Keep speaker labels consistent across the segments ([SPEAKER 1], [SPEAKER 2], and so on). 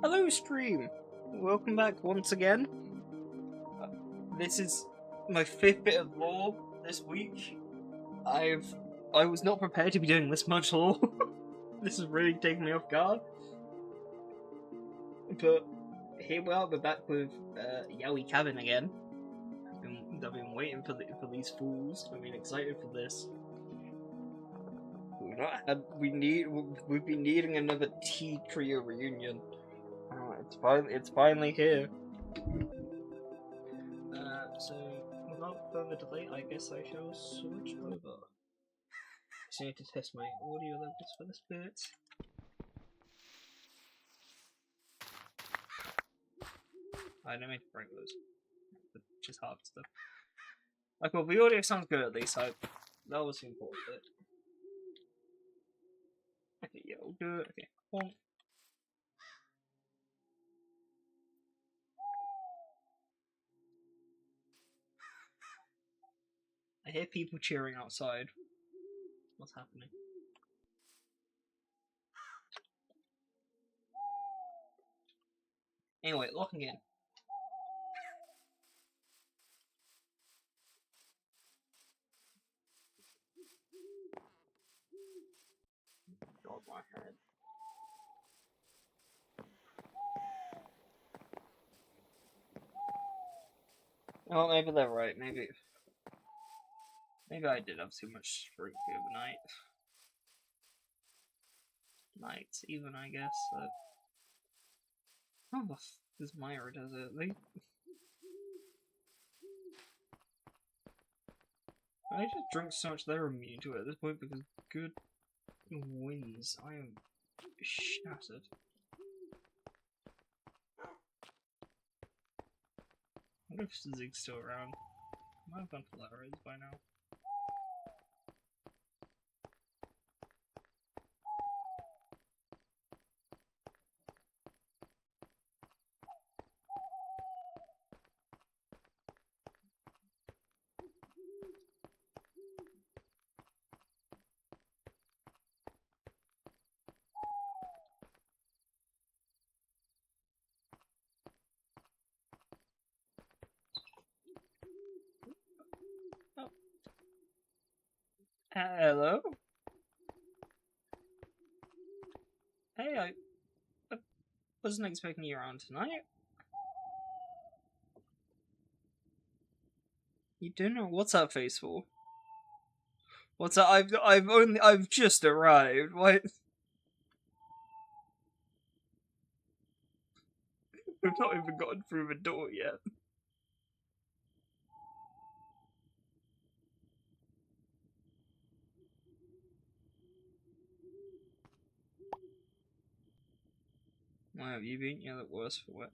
[SPEAKER 1] Hello stream! Welcome back once again. This is my 5th bit of lore this week. I was not prepared to be doing this much lore. This is really taking me off guard. But here we are, we're back with Yowie Cabin again. I've been waiting for these fools. I've been excited for this. We've been needing another tea trio reunion. It's finally here. So without further delay, I guess I shall switch over. Just need to test my audio levels for this bit. I didn't mean to break those. Just half stuff. Like, well, the audio sounds good at least. That was the important bit. Okay, yeah, we'll do it. Okay, hold on. I hear people cheering outside. What's happening? Anyway, locking in. God, my head. Oh, maybe they're right. Maybe I did have too much drink the other night. Nights, even, I guess. How the f does Myra does it? I just drink so much they're immune to it at this point because good wins. I am shattered. I wonder if Zig's still around. I might have gone to Larry's by now. Oh. Hello? Hey, I wasn't expecting you around tonight. You don't know what's that face for? What's that? I've just arrived. What? We've not even gotten through the door yet. Why have you been? You look worse for it.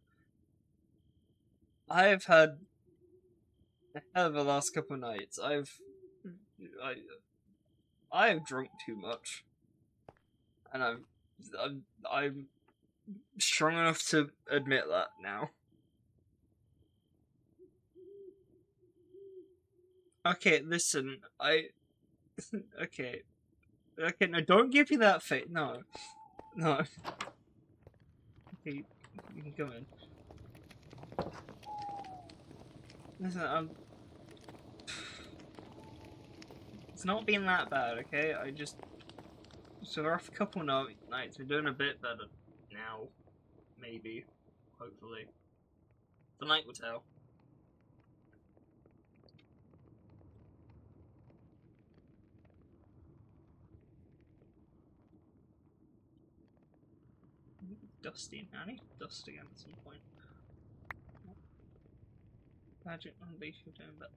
[SPEAKER 1] I have had a hell of the last couple of nights. I have drunk too much, and I'm strong enough to admit that now. Okay, listen, okay, no, don't give me that face. No. Okay, you can come in. Listen, it's not been that bad, okay? So the last couple nights, we're doing a bit better now. Maybe. Hopefully. The night will tell. Dusty. I need to dust again at some point. Magic unleash your doing that.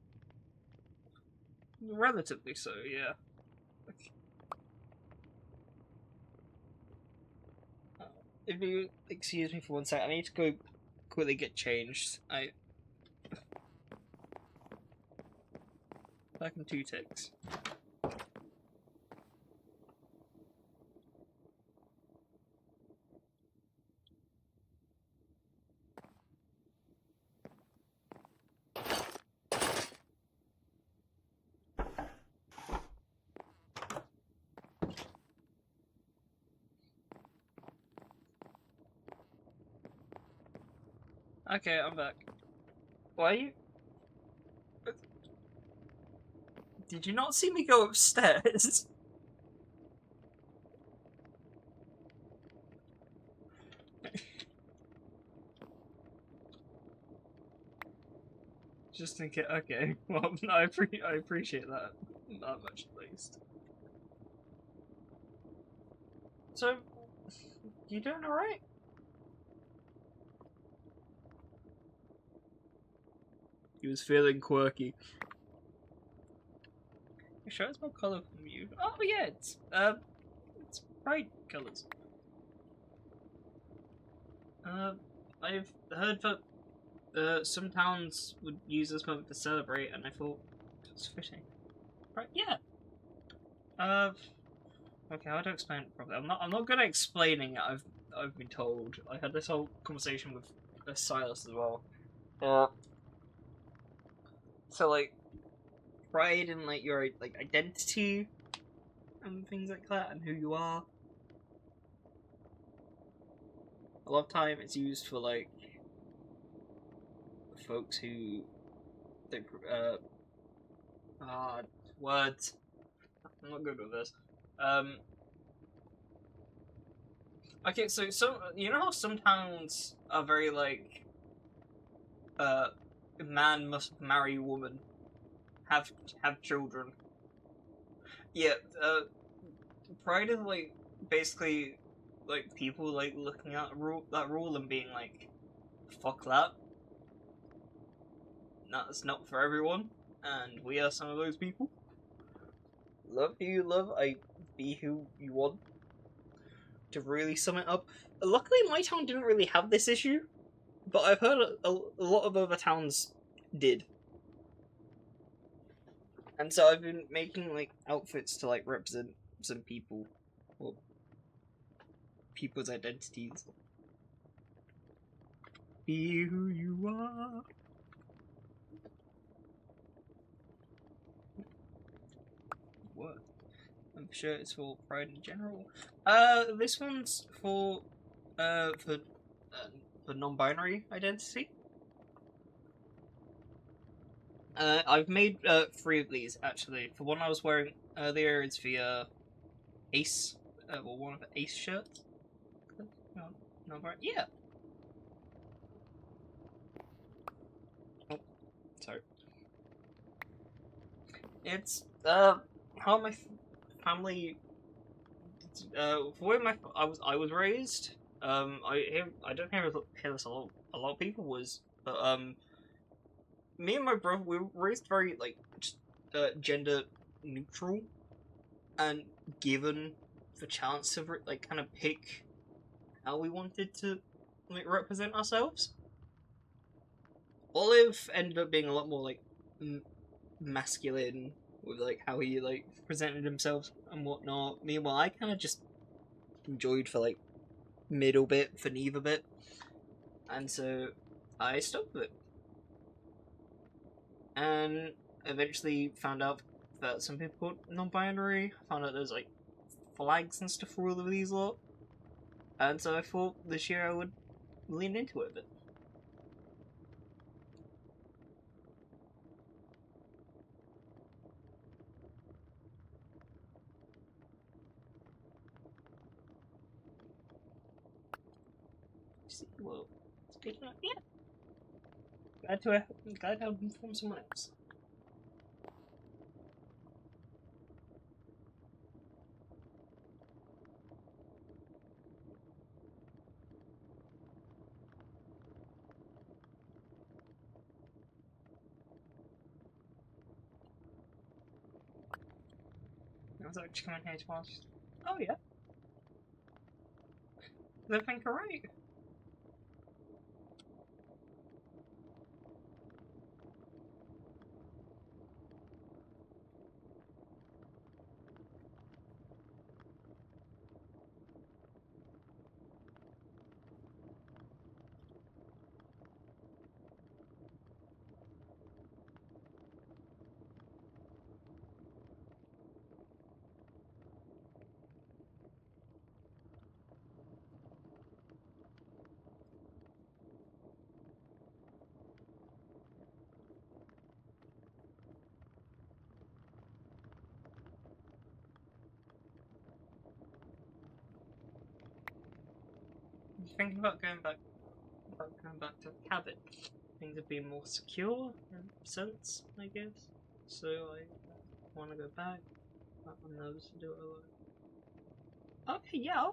[SPEAKER 1] Relatively so, yeah. Okay. If you excuse me for 1 sec, I need to go quickly get changed. Back in 2 ticks. Okay, I'm back. Why are you... Did you not see me go upstairs? Just in case. Okay, well, I appreciate that. Not much, at least. So, you doing alright? He was feeling quirky. You sure it's more colour from you? Oh yeah, it's bright colours. I've heard that some towns would use this moment to celebrate, and I thought it's fitting. Right? Yeah. Okay, how do I explain it properly? I'm not good at explaining it. I've been told. I had this whole conversation with Silas as well. So like pride in like your like identity and things like that, and who you are. A lot of time it's used for like folks who they ah words. I'm not good with this. Um. Okay, so you know how some towns are very like uh, man must marry woman, have children. Yeah, Pride is like basically like people like looking at that rule and being like, fuck that. That's not for everyone, and we are some of those people. Love who you love, I be who you want. To really sum it up, luckily my town didn't really have this issue, but I've heard a lot of other towns did. And so I've been making like outfits to like represent some people or people's identities. Be who you are. What? I'm sure it's for pride in general. This one's for non-binary identity. I've made three of these actually. The one I was wearing earlier is the Ace, well, one of the Ace shirts. No, no, right? Yeah. Oh, sorry. It's how my family the way I was raised. I don't hear this a lot of people was, but me and my brother we were raised very like just, gender neutral, and given the chance to like kind of pick how we wanted to like represent ourselves. Olive ended up being a lot more like masculine with like how he like presented himself and whatnot. Meanwhile, I kind of just enjoyed for like middle bit for neither bit, and so I stuck with it. And eventually found out that some people called non-binary. Found out there's like flags and stuff for all of these lot, and so I thought this year I would lean into it a bit. See, well, speaking of, yeah, glad to inform someone else. I was actually coming here to ask. Oh yeah, they think alright. thinking about going back to the cabin. Things have been more secure in a sense, I guess. So I want to go back. But I'm nervous to do it alone. Okay, yeah,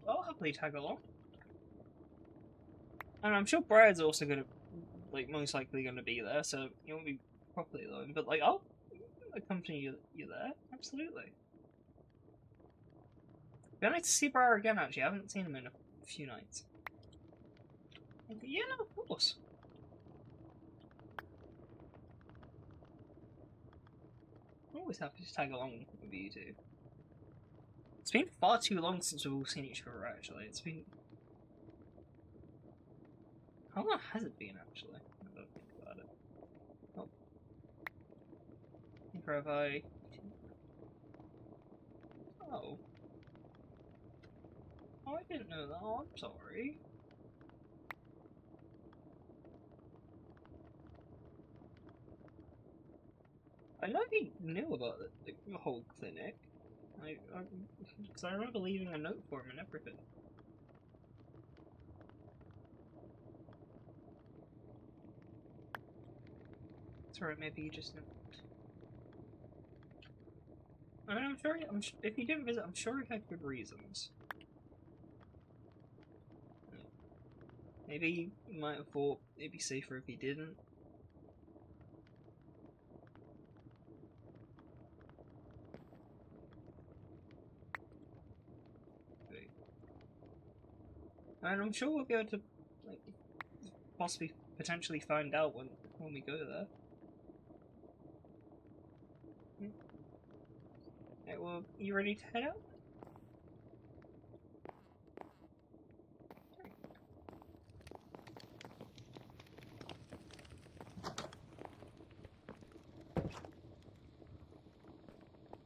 [SPEAKER 1] I'll happily tag along. And I'm sure Brad's also gonna, like, most likely gonna be there, so you won't be properly alone. But like, I'll accompany you there, absolutely. It'd be nice to see Briar again. Actually, I haven't seen him in a few nights. Yeah, no, of course. I'm always happy to tag along with you two. It's been far too long since we've all seen each other. Actually, it's been. How long has it been, actually? I don't think about it. Oh. Where have I... Oh. Oh, I didn't know that. Oh, I'm sorry. I know he knew about the whole clinic. Because I remember leaving a note for him and everything. It's alright, maybe you just... I mean, I'm sure if he didn't visit, I'm sure he had good reasons. Maybe he might have thought it'd be safer if he didn't. And I'm sure we'll be able to, like, possibly, potentially find out when we go there. Okay, well, you ready to head out?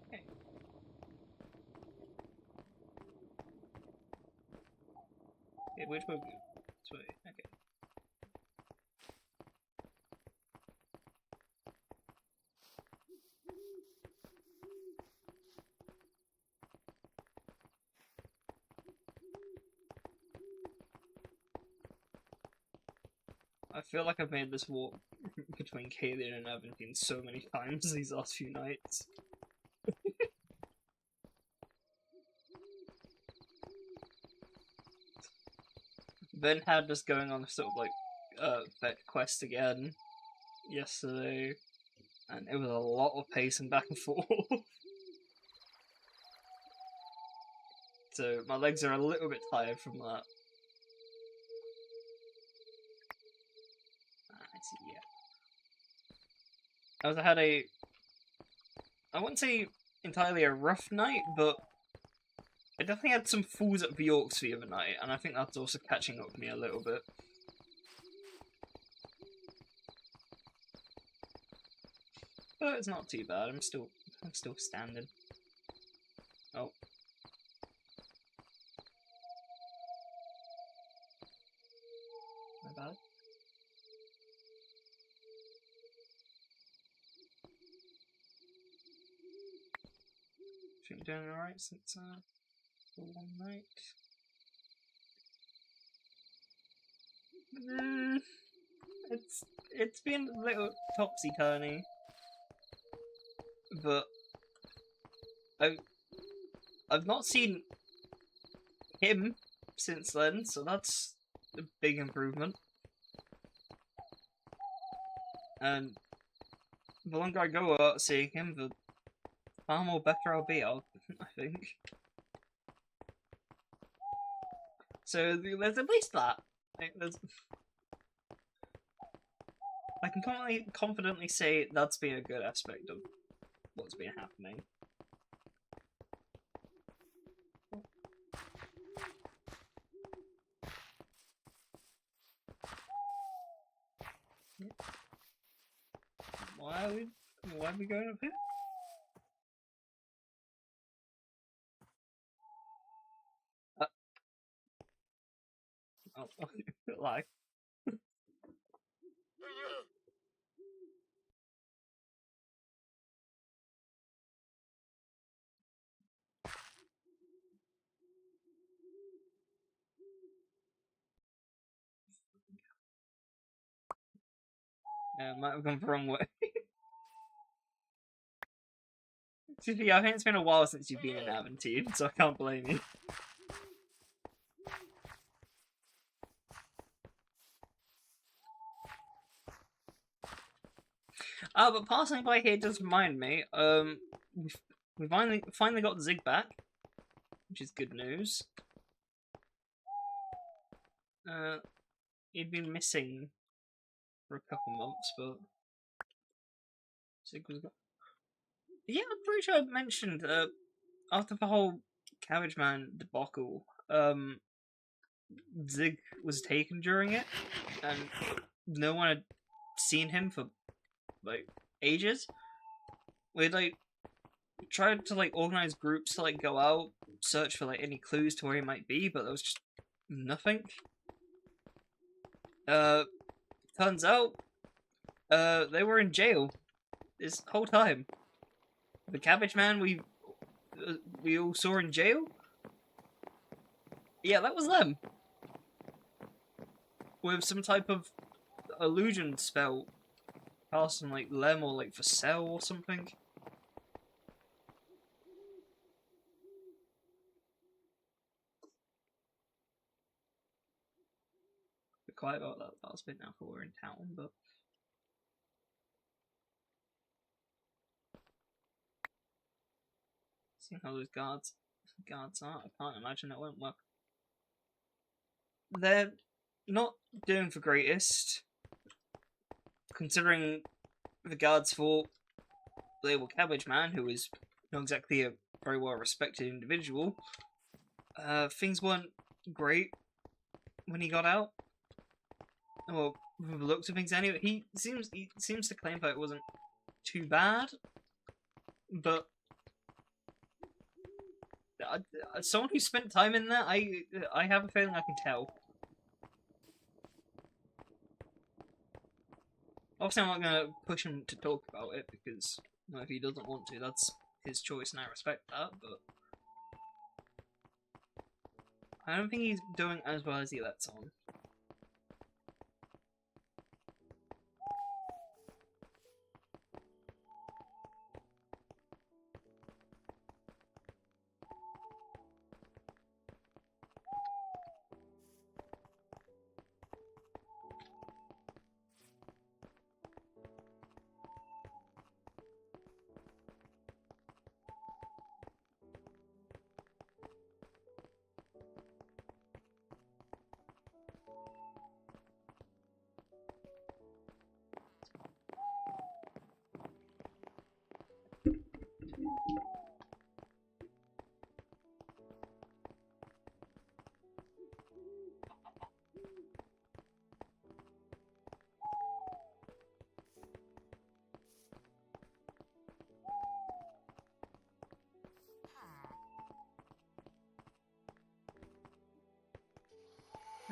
[SPEAKER 1] Okay. Okay, which way? This way. Okay. I feel like I've made this walk between Kaylin and Aventine so many times these last few nights. Ben had us going on a sort of like vet quest again yesterday, and it was a lot of pacing back and forth. So my legs are a little bit tired from that. I see, yeah. I had I wouldn't say entirely a rough night, but I definitely had some falls at the Yorks the other night, and I think that's also catching up with me a little bit. But it's not too bad. I'm still standing. Oh. My bad. Think you're doing alright since for one night? It's been a little topsy-turvy, but I've not seen him since then, so that's a big improvement. And the longer I go without seeing him, the far more better I'll be, I think. So there's at least that. I can confidently say that's been a good aspect of what's been happening. Why are we going up here? Oh, like. Might have gone the wrong way. Sophia, I think it's been a while since you've been in Aventine, so I can't blame you. But passing by here does remind me, we finally got Zig back, which is good news. He'd been missing for a couple months, but Zig was gone. Yeah, I'm pretty sure I mentioned, after the whole Cabbage Man debacle, Zig was taken during it, and no one had seen him for, like, ages. We'd, like, tried to, like, organize groups to, like, go out, search for, like, any clues to where he might be, but there was just nothing. Turns out, they were in jail this whole time. The Cabbage Man we all saw in jail? Yeah, that was them. With some type of illusion spell cast on, like, them or, like, for sale or something. Be quiet about that last bit now, for we're in town, but seeing how those guards are, I can't imagine that won't work. They're not doing the greatest, considering the guards thought they were Cabbage Man, who is not exactly a very well respected individual. Things weren't great when he got out. Well, from the looks of things anyway, he seems to claim that it wasn't too bad, but someone who spent time in there, I have a feeling I can tell. Obviously, I'm not going to push him to talk about it, because if he doesn't want to, that's his choice, and I respect that, but I don't think he's doing as well as he lets on.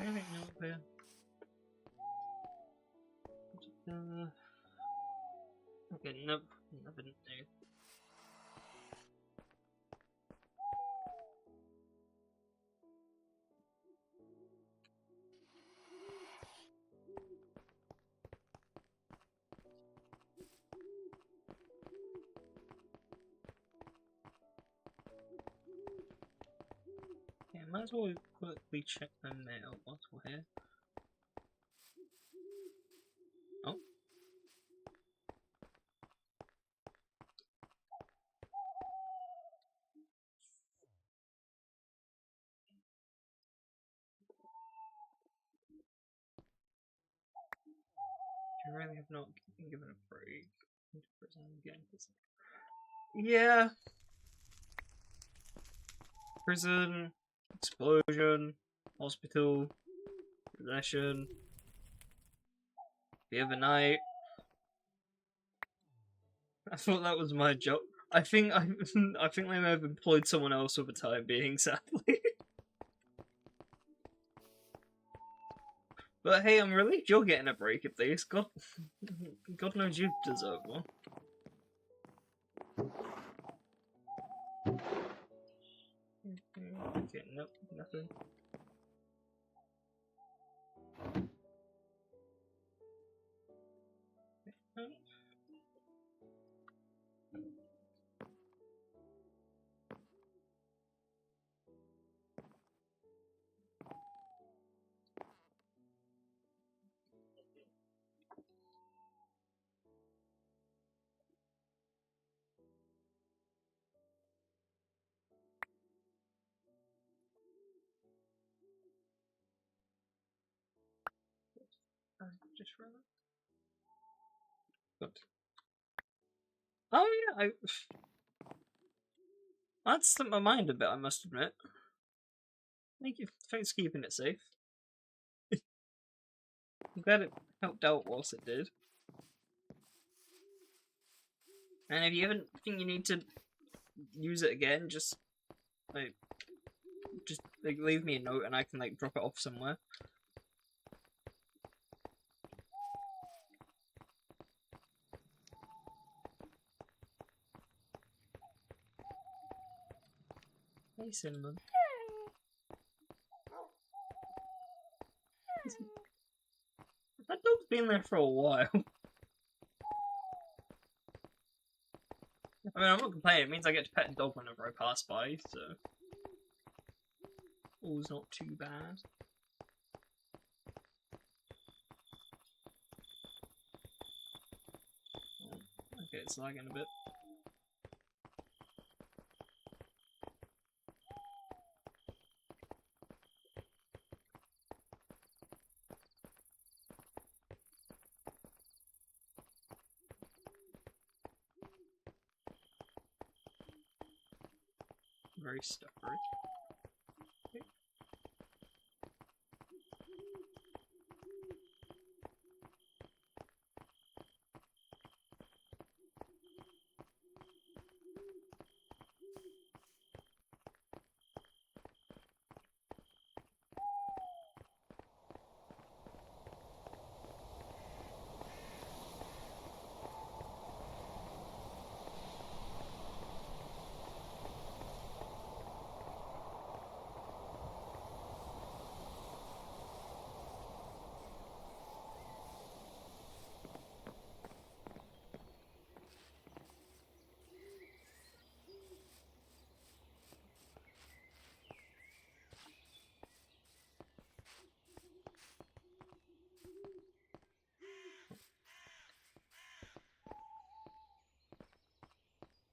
[SPEAKER 1] Anything new up here? Okay, nope, nothing new. Yeah, might as well quickly check the mail whilst we're here. Oh. You really have not been given a break. Yeah. Prison, explosion, hospital, possession. The other night. I thought that was my job. I think they may have employed someone else for the time being, sadly. But hey, I'm relieved you're getting a break at least. God knows you deserve one. Okay, nope, nothing. just for that. Good. Oh yeah, that slipped my mind a bit, I must admit. Thank you. Thanks for keeping it safe. I'm glad it helped out whilst it did. And if you ever think you need to use it again, just leave me a note and I can drop it off somewhere. Hey, Cinnamon. That dog's been there for a while. I mean, I'm not complaining. It means I get to pet a dog whenever I pass by, so all's not too bad. Oh, okay, it's lagging a bit. Very stuffery. Okay.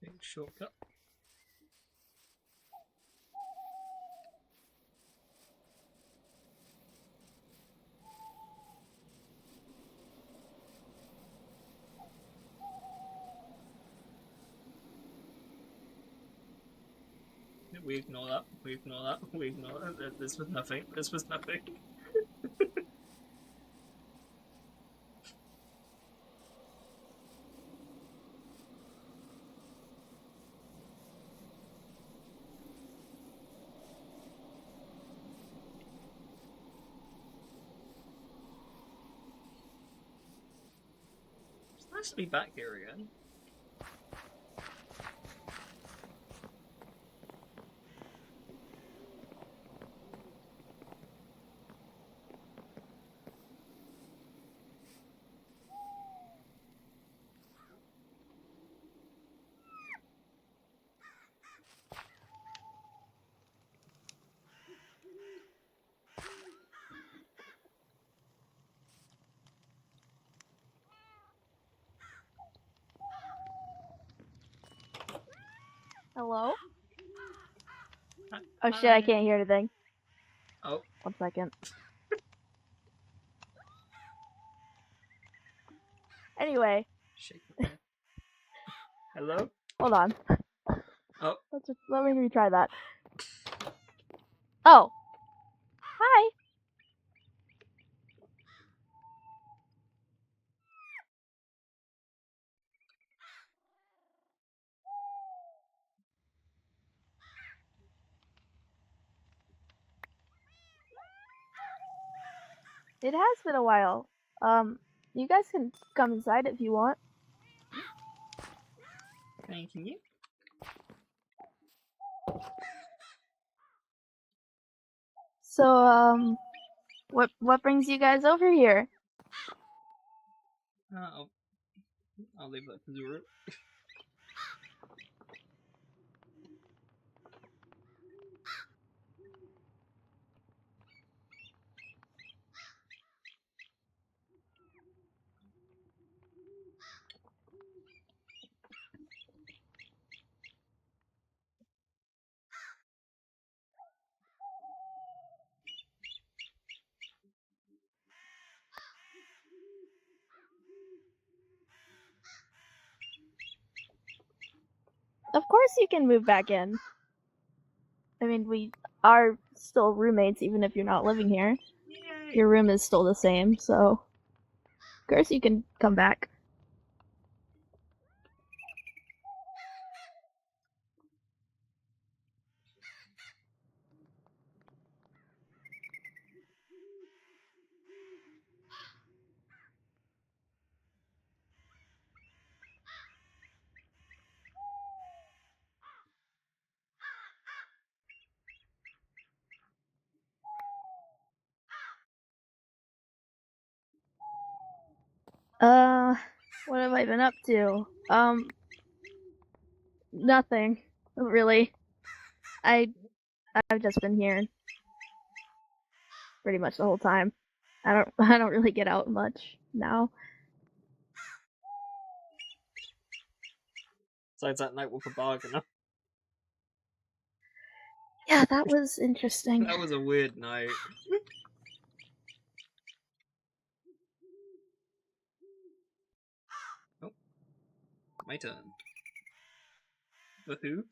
[SPEAKER 1] Big shortcut. We ignore that. We ignore that. We ignore that. This was nothing. This was nothing. It's nice to be back here again.
[SPEAKER 2] Hello? Oh shit, I can't hear anything.
[SPEAKER 1] Oh.
[SPEAKER 2] 1 second. Anyway.
[SPEAKER 1] Hello?
[SPEAKER 2] Hold on.
[SPEAKER 1] Oh.
[SPEAKER 2] Let me retry that. Oh. Hi. It has been a while. You guys can come inside if you want.
[SPEAKER 1] Thank you.
[SPEAKER 2] So, what brings you guys over here?
[SPEAKER 1] I'll leave that to Zuru.
[SPEAKER 2] Of course you can move back in. I mean, we are still roommates even if you're not living here.
[SPEAKER 1] Yay.
[SPEAKER 2] Your room is still the same, so of course you can come back. What have I been up to? Nothing, really. I've just been here pretty much the whole time. I don't really get out much now.
[SPEAKER 1] Besides that night with a bargainer.
[SPEAKER 2] Yeah, that was interesting.
[SPEAKER 1] That was a weird night. Oh, my turn. Woohoo!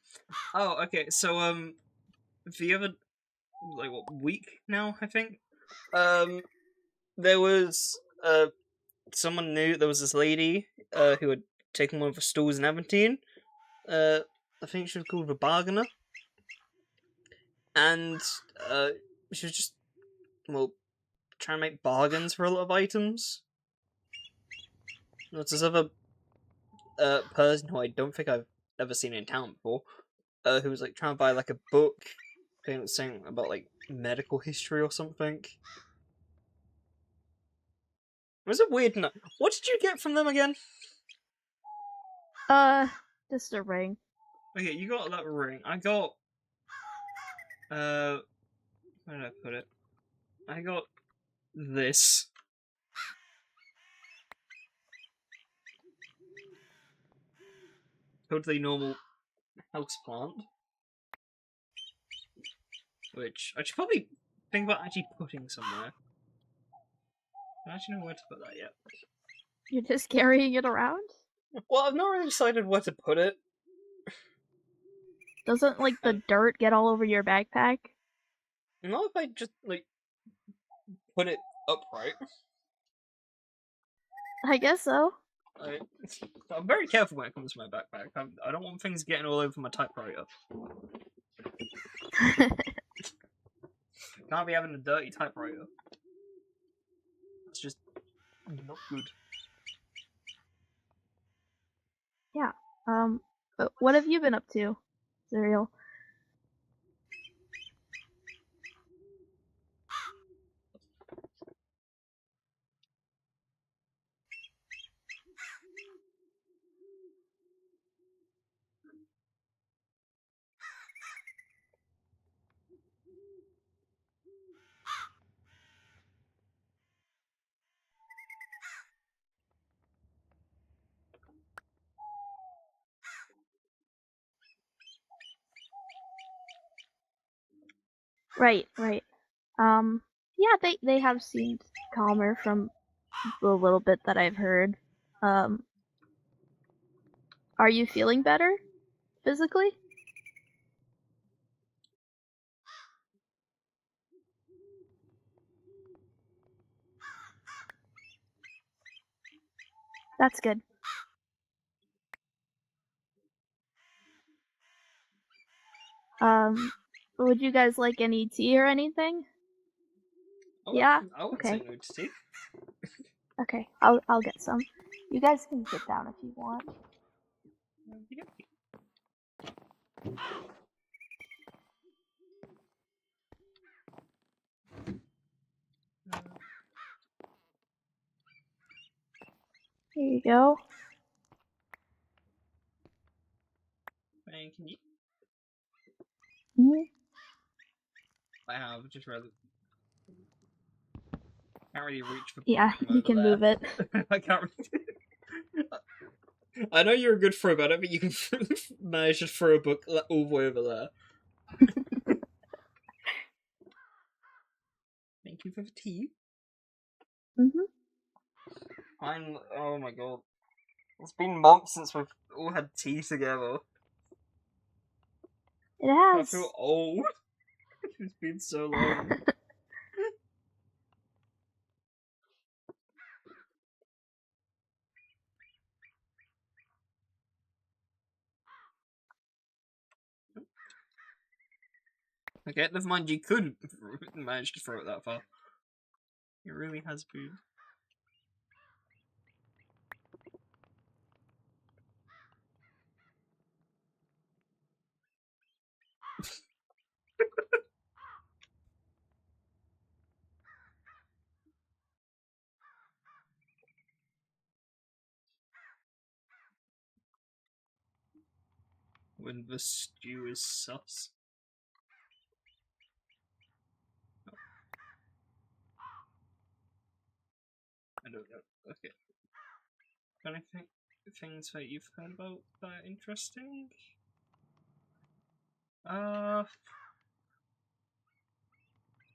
[SPEAKER 1] Oh, okay. So the other week now, I think. There was someone new. There was this lady who had taken one of the stools in Aventine. I think she was called the bargainer, and she was just trying to make bargains for a lot of items. There's this other person who I don't think I've ever seen in town before, who was like trying to buy like a book, I think it was saying about like medical history or something. It was a weird night. What did you get from them again?
[SPEAKER 2] Just a ring.
[SPEAKER 1] Okay, you got that ring. I got where did I put it? I got this. Totally normal houseplant. Which I should probably think about actually putting somewhere. I don't actually know where to put that yet.
[SPEAKER 2] You're just carrying it around?
[SPEAKER 1] Well, I've not really decided where to put it.
[SPEAKER 2] Doesn't like the dirt get all over your backpack?
[SPEAKER 1] Not if I just like put it upright.
[SPEAKER 2] I guess so.
[SPEAKER 1] I'm very careful when it comes to my backpack. I don't want things getting all over my typewriter. Can't be having a dirty typewriter. It's just not good.
[SPEAKER 2] Yeah. But what have you been up to, Serial? Right, right. Yeah, they have seemed calmer from the little bit that I've heard. Um, are you feeling better physically? That's good. Would you guys like any tea or anything? Yeah?
[SPEAKER 1] I wouldn't
[SPEAKER 2] Okay.
[SPEAKER 1] say no to tea.
[SPEAKER 2] Okay, I'll get some. You guys can sit down if you want. Here you go.
[SPEAKER 1] Thank you.
[SPEAKER 2] Mm-hmm.
[SPEAKER 1] I have just rather can't really reach for
[SPEAKER 2] Yeah, you can move it.
[SPEAKER 1] I can't really... I know you're a good thrower, but I don't think you can manage to throw a book all the way over there. Thank you for the tea.
[SPEAKER 2] Mm-hmm.
[SPEAKER 1] Oh my god. It's been months since we've all had tea together.
[SPEAKER 2] It
[SPEAKER 1] I
[SPEAKER 2] has.
[SPEAKER 1] feel old. It's been so long. Okay, never mind, you could manage to throw it that far. It really has been. When the stew is sus. I don't know. Okay. Anything things that you've heard about that are interesting? I'm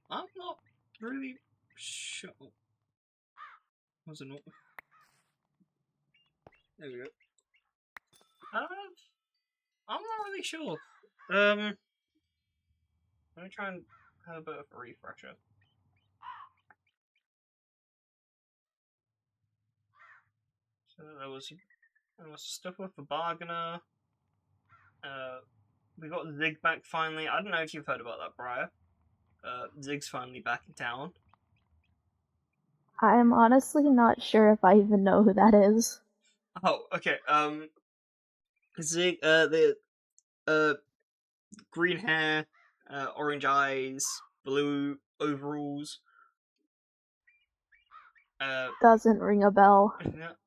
[SPEAKER 1] not really sure. Was it not? There we go. I'm not really sure. Let me try and have a bit of a refresher. So there was stuff with the bargainer. We got Zig back finally. I don't know if you've heard about that, Briar. Zig's finally back in town.
[SPEAKER 2] I'm honestly not sure if I even know who that is.
[SPEAKER 1] Oh, okay. Zig, green hair, orange eyes, blue overalls.
[SPEAKER 2] Doesn't ring a bell.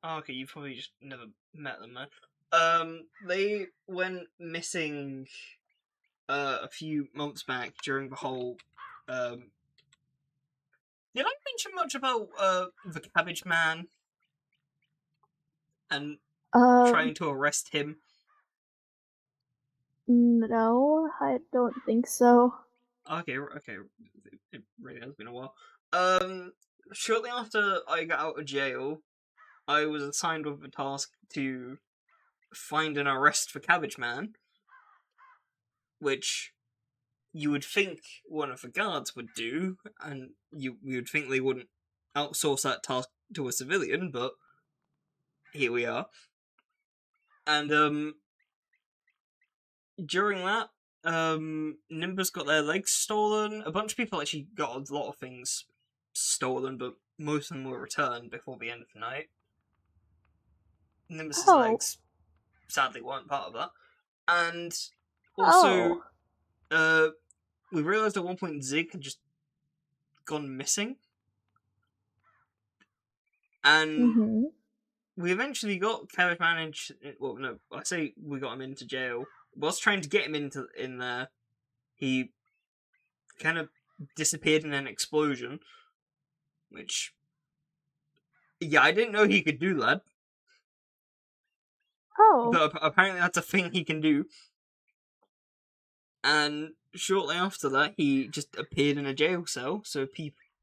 [SPEAKER 1] Oh, okay, you've probably just never met them then. They went missing a few months back during the whole. Did I mention much about the Cabbage Man and trying to arrest him?
[SPEAKER 2] No, I don't think so.
[SPEAKER 1] Okay. It really has been a while. Shortly after I got out of jail, I was assigned with the task to find an arrest for Cabbage Man, which you would think one of the guards would do, and you would think they wouldn't outsource that task to a civilian, but here we are. And during that, Nimbus got their legs stolen. A bunch of people actually got a lot of things stolen, but most of them were returned before the end of the night. Nimbus's legs sadly weren't part of that. And also, we realised at one point Zig had just gone missing. And we eventually got Cabbage Man well, no, I say we got him into jail. Whilst trying to get him in there, he kind of disappeared in an explosion. Which, yeah, I didn't know he could do that. But apparently that's a thing he can do. And shortly after that, he just appeared in a jail cell. So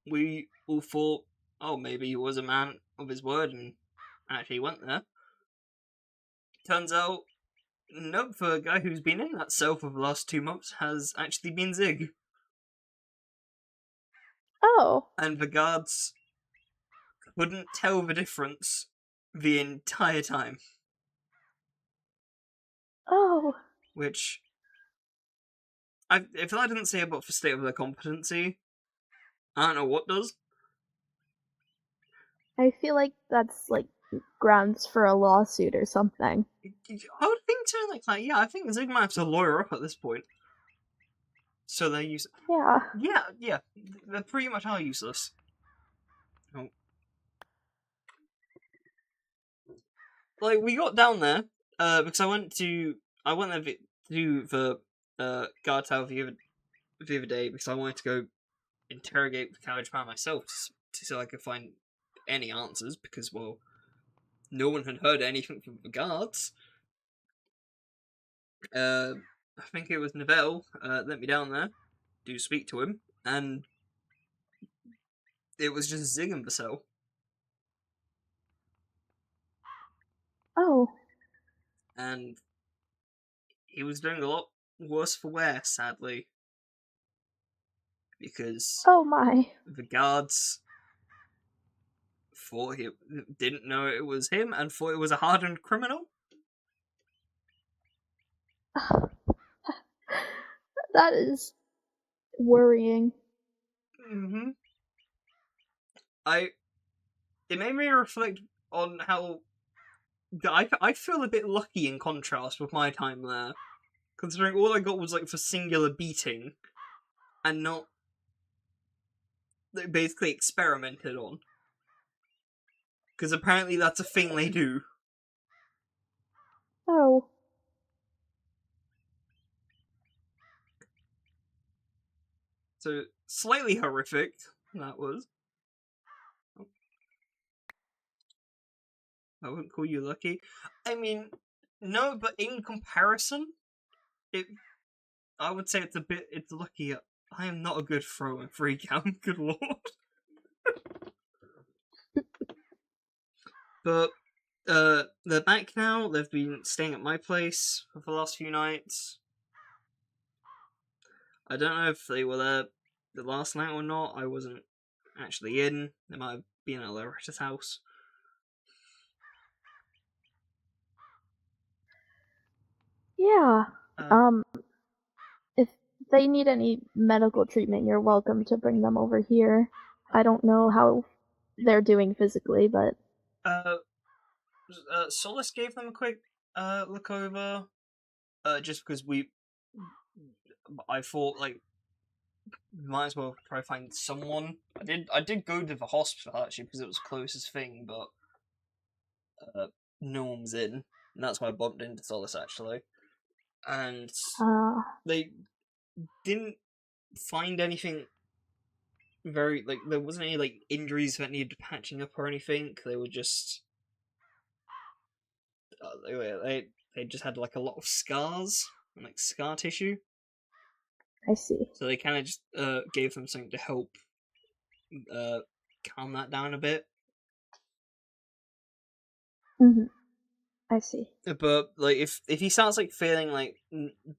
[SPEAKER 1] we all thought, oh, maybe he was a man of his word and actually went there. Turns out, nope, the guy who's been in that cell for the last 2 months has actually been Zig. And the guards couldn't tell the difference the entire time. Which, if I didn't say about the state of their competency, I don't know what does.
[SPEAKER 2] I feel like that's like grounds for a lawsuit or something.
[SPEAKER 1] I would think so. Like, yeah, I think Zig might have to lawyer up at this point. So they're useless. Yeah, they pretty much are useless. Oh. Like, we got down there because I went there to do the guard tower the other day because I wanted to go interrogate the Cabbage Man myself so I could find any answers because, well, no one had heard anything from the guards. I think it was Neville let me down there to speak to him, and it was just Zig in the cell. And he was doing a lot worse for wear, sadly. Because
[SPEAKER 2] Oh my.
[SPEAKER 1] the guards thought he didn't know it was him and thought it was a hardened criminal.
[SPEAKER 2] That is worrying.
[SPEAKER 1] Mm-hmm. It made me reflect on how I feel a bit lucky in contrast with my time there, considering all I got was like for singular beating, and not basically experimented on. Because apparently that's a thing they do.
[SPEAKER 2] Oh.
[SPEAKER 1] So slightly horrific. That was. I wouldn't call you lucky. I mean, no, but in comparison, I would say it's lucky. I am not a good thrower, free count, good lord. But, they're back now. They've been staying at my place for the last few nights. I don't know if they were there the last night or not. I wasn't actually in. They might have been at Loretta's house.
[SPEAKER 2] Yeah.
[SPEAKER 1] Uh,
[SPEAKER 2] If they need any medical treatment, you're welcome to bring them over here. I don't know how they're doing physically, but
[SPEAKER 1] Solus gave them a quick look over. Just because I thought like might as well try to find someone. I did go to the hospital actually because it was the closest thing, but no one was in, and that's why I bumped into Solus actually. And they didn't find anything very like there wasn't any like injuries that needed patching up or anything. They were just they just had like a lot of scars and like scar tissue.
[SPEAKER 2] I see.
[SPEAKER 1] So they kind of just gave them something to help calm that down a bit.
[SPEAKER 2] Mm-hmm. I see.
[SPEAKER 1] But like if he starts like feeling like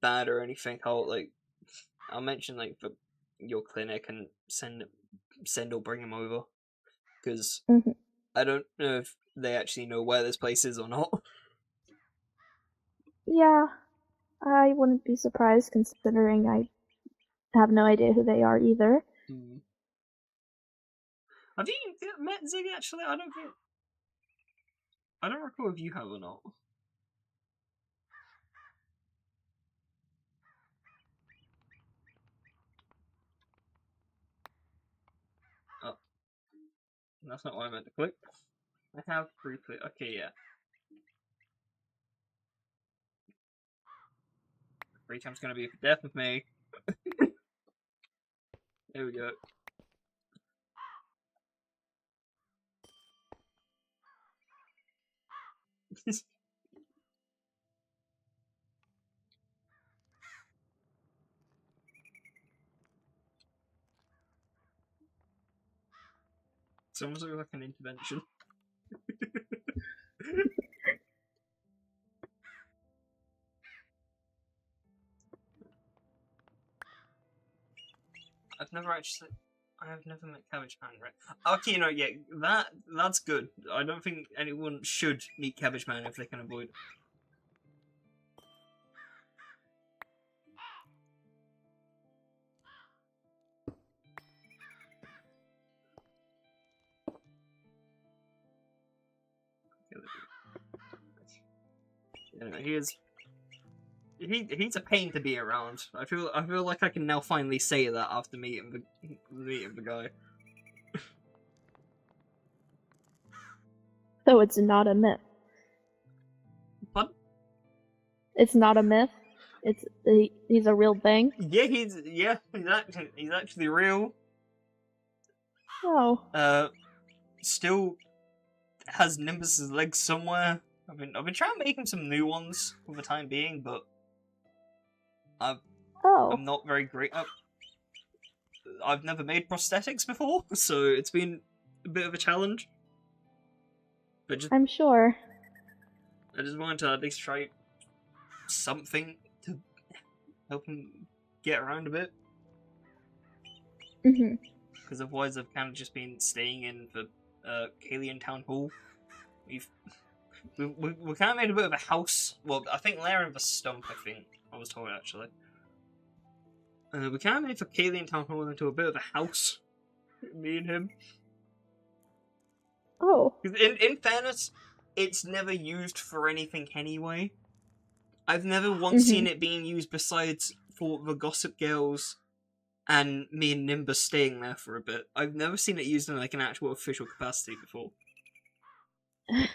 [SPEAKER 1] bad or anything, I'll mention like your clinic and send or bring him over because
[SPEAKER 2] Mm-hmm.
[SPEAKER 1] I don't know if they actually know where this place is or not.
[SPEAKER 2] Yeah, I wouldn't be surprised considering I have no idea who they are either.
[SPEAKER 1] Have you met Zig actually? I don't recall if you have or not. Oh, that's not what I meant to click. I have briefly. Okay, yeah. Free time's gonna be for death with me. There we go. It's almost like an intervention. I have never met Cabbage Man, right? Okay, no, yeah, that's good. I don't think anyone should meet Cabbage Man if they can avoid it. Anyway, he's a pain to be around. I feel like I can now finally say that after meeting the guy.
[SPEAKER 2] So it's not a myth.
[SPEAKER 1] But
[SPEAKER 2] It's not a myth. He's a real thing.
[SPEAKER 1] yeah, he's actually real.
[SPEAKER 2] Oh.
[SPEAKER 1] Still has Nimbus's legs somewhere. I've been trying to make him some new ones for the time being, but I'm not very great. I've never made prosthetics before, so it's been a bit of a challenge. But
[SPEAKER 2] I'm sure.
[SPEAKER 1] I just wanted to at least try something to help him get around a bit.
[SPEAKER 2] Mhm.
[SPEAKER 1] Because otherwise I've kind of just been staying in the Kalian Town Hall. We kind of made a bit of a house. Well, I think they're in the stump, I think. I was told, actually. We kind of made the Kalian Town Hall into a bit of a house. Me and him.
[SPEAKER 2] Oh.
[SPEAKER 1] In fairness, it's never used for anything anyway. I've never once seen it being used besides for the Gossip Girls and me and Nimbus staying there for a bit. I've never seen it used in like an actual official capacity before. I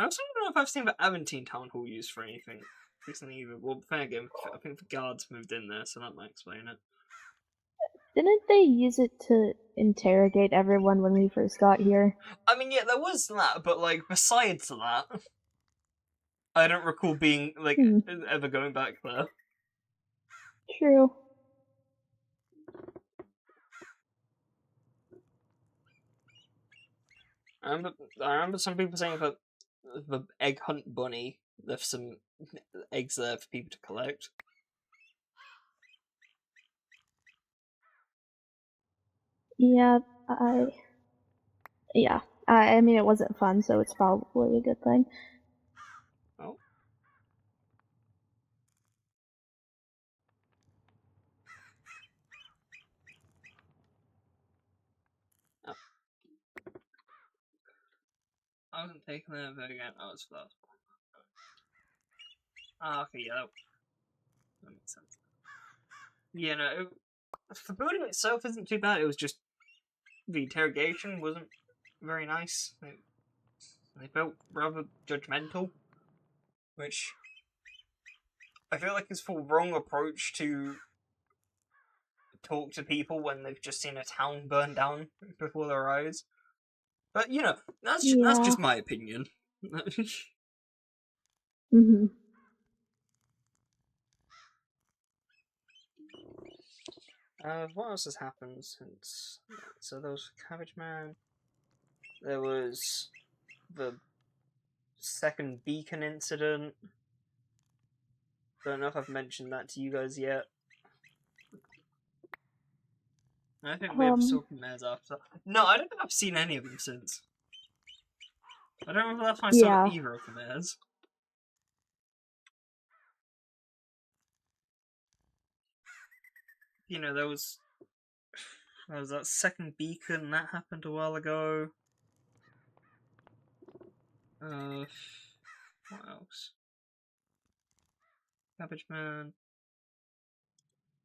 [SPEAKER 1] also don't know if I've seen the Aventine Town Hall used for anything recently either. Well, then again, I think the guards moved in there, so that might explain it.
[SPEAKER 2] Didn't they use it to interrogate everyone when we first got here?
[SPEAKER 1] I mean, yeah, there was that, but like besides that, I don't recall being like ever going back there.
[SPEAKER 2] True.
[SPEAKER 1] I remember some people saying that the egg hunt bunny left some eggs there for people to collect.
[SPEAKER 2] Yeah, I mean, it wasn't fun, so it's probably a good thing.
[SPEAKER 1] Oh. Oh. I wasn't taking that over again. Oh, it's flat. Ah, okay, yeah, that makes sense. Yeah, no, the building itself isn't too bad. It was just the interrogation wasn't very nice. They felt rather judgmental, which I feel like is the wrong approach to talk to people when they've just seen a town burn down before their eyes. But you know, that's just my opinion.
[SPEAKER 2] Mhm.
[SPEAKER 1] What else has happened since? So there was Cabbage Man. There was the second beacon incident. Don't know if I've mentioned that to you guys yet. I think we have Silken Mares after. No, I don't think I've seen any of them since. I don't remember the last time I saw either of the mares. You know, there was that second beacon that happened a while ago. What else? Cabbage Man.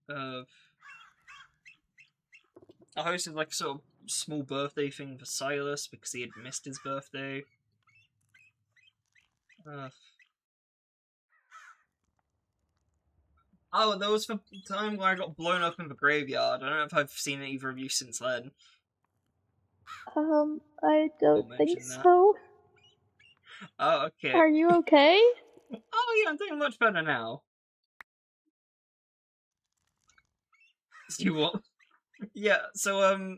[SPEAKER 1] I hosted like a sort of small birthday thing for Silas because he had missed his birthday. Oh, there was the time where I got blown up in the graveyard. I don't know if I've seen either of you since then.
[SPEAKER 2] I don't think so.
[SPEAKER 1] Oh, okay.
[SPEAKER 2] Are you okay?
[SPEAKER 1] Oh, yeah, I'm doing much better now. You what? Yeah, so,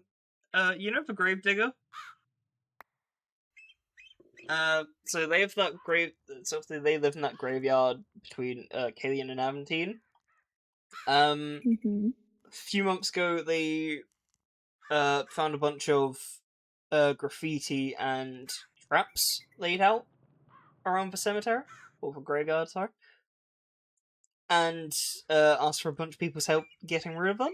[SPEAKER 1] you know the Gravedigger? So they have that so they live in that graveyard between, Kalian and Aventine. A few months ago, they, found a bunch of, graffiti and traps laid out around the cemetery, or the graveyard, sorry. And, asked for a bunch of people's help getting rid of them.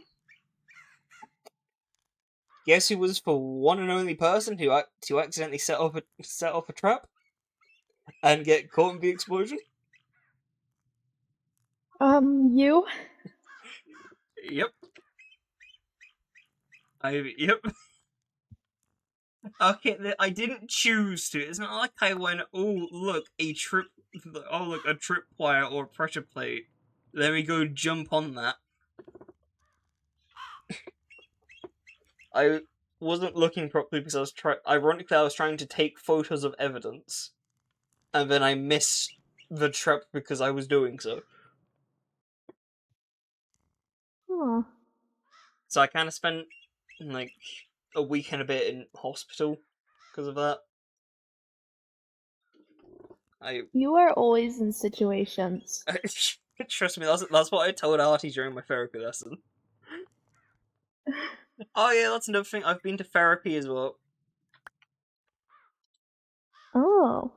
[SPEAKER 1] Guess who was the one and only person to accidentally set off a trap and get caught in the explosion?
[SPEAKER 2] You?
[SPEAKER 1] Yep. Yep. Okay, I didn't choose to. It's not like I went, oh look, a tripwire or a pressure plate. Let me go jump on that. I wasn't looking properly because I was ironically, I was trying to take photos of evidence, and then I missed the trap because I was doing so.
[SPEAKER 2] Huh.
[SPEAKER 1] So I kind of spent like a week and a bit in hospital because of that.
[SPEAKER 2] You are always in situations.
[SPEAKER 1] Trust me, that's what I told Artie during my therapy lesson. Oh yeah, that's another thing. I've been to therapy as well.
[SPEAKER 2] Oh.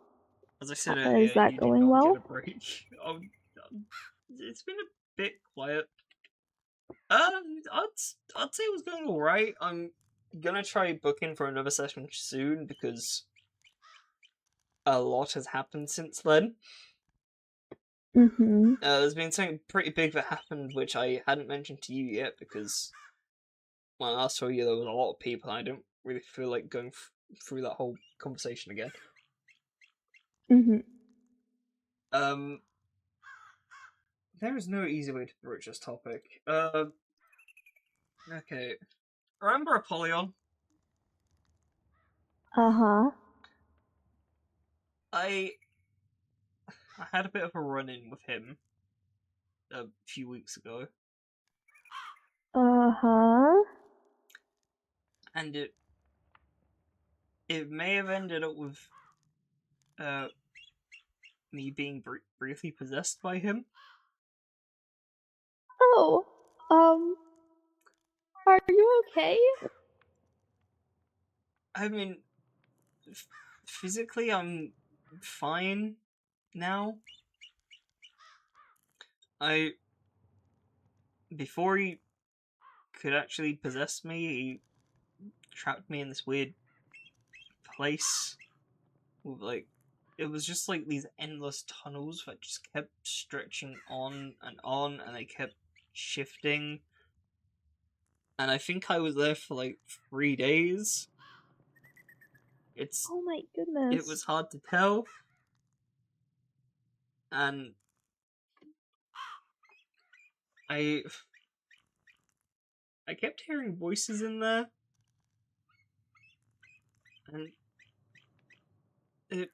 [SPEAKER 1] As I said
[SPEAKER 2] Is
[SPEAKER 1] earlier,
[SPEAKER 2] that
[SPEAKER 1] you did
[SPEAKER 2] going
[SPEAKER 1] not get
[SPEAKER 2] well?
[SPEAKER 1] a break. It's been a bit quiet. I'd say it was going all right. I'm gonna try booking for another session soon because a lot has happened since then.
[SPEAKER 2] Mm-hmm.
[SPEAKER 1] There's been something pretty big that happened which I hadn't mentioned to you yet because when I saw you there was a lot of people and I didn't really feel like going through that whole conversation again.
[SPEAKER 2] Mm-hmm.
[SPEAKER 1] There is no easy way to broach this topic. Okay. Remember Apollyon?
[SPEAKER 2] Uh-huh.
[SPEAKER 1] I had a bit of a run-in with him a few weeks ago,
[SPEAKER 2] Uh-huh.
[SPEAKER 1] and it may have ended up with me being briefly possessed by him.
[SPEAKER 2] Oh. Are you okay?
[SPEAKER 1] I mean, physically I'm fine now. Before he could actually possess me, he trapped me in this weird place with it was just like these endless tunnels that just kept stretching on, and they kept shifting. And I think I was there for like 3 days.
[SPEAKER 2] Oh my
[SPEAKER 1] It
[SPEAKER 2] goodness.
[SPEAKER 1] was hard to tell, and I kept hearing voices in there, and it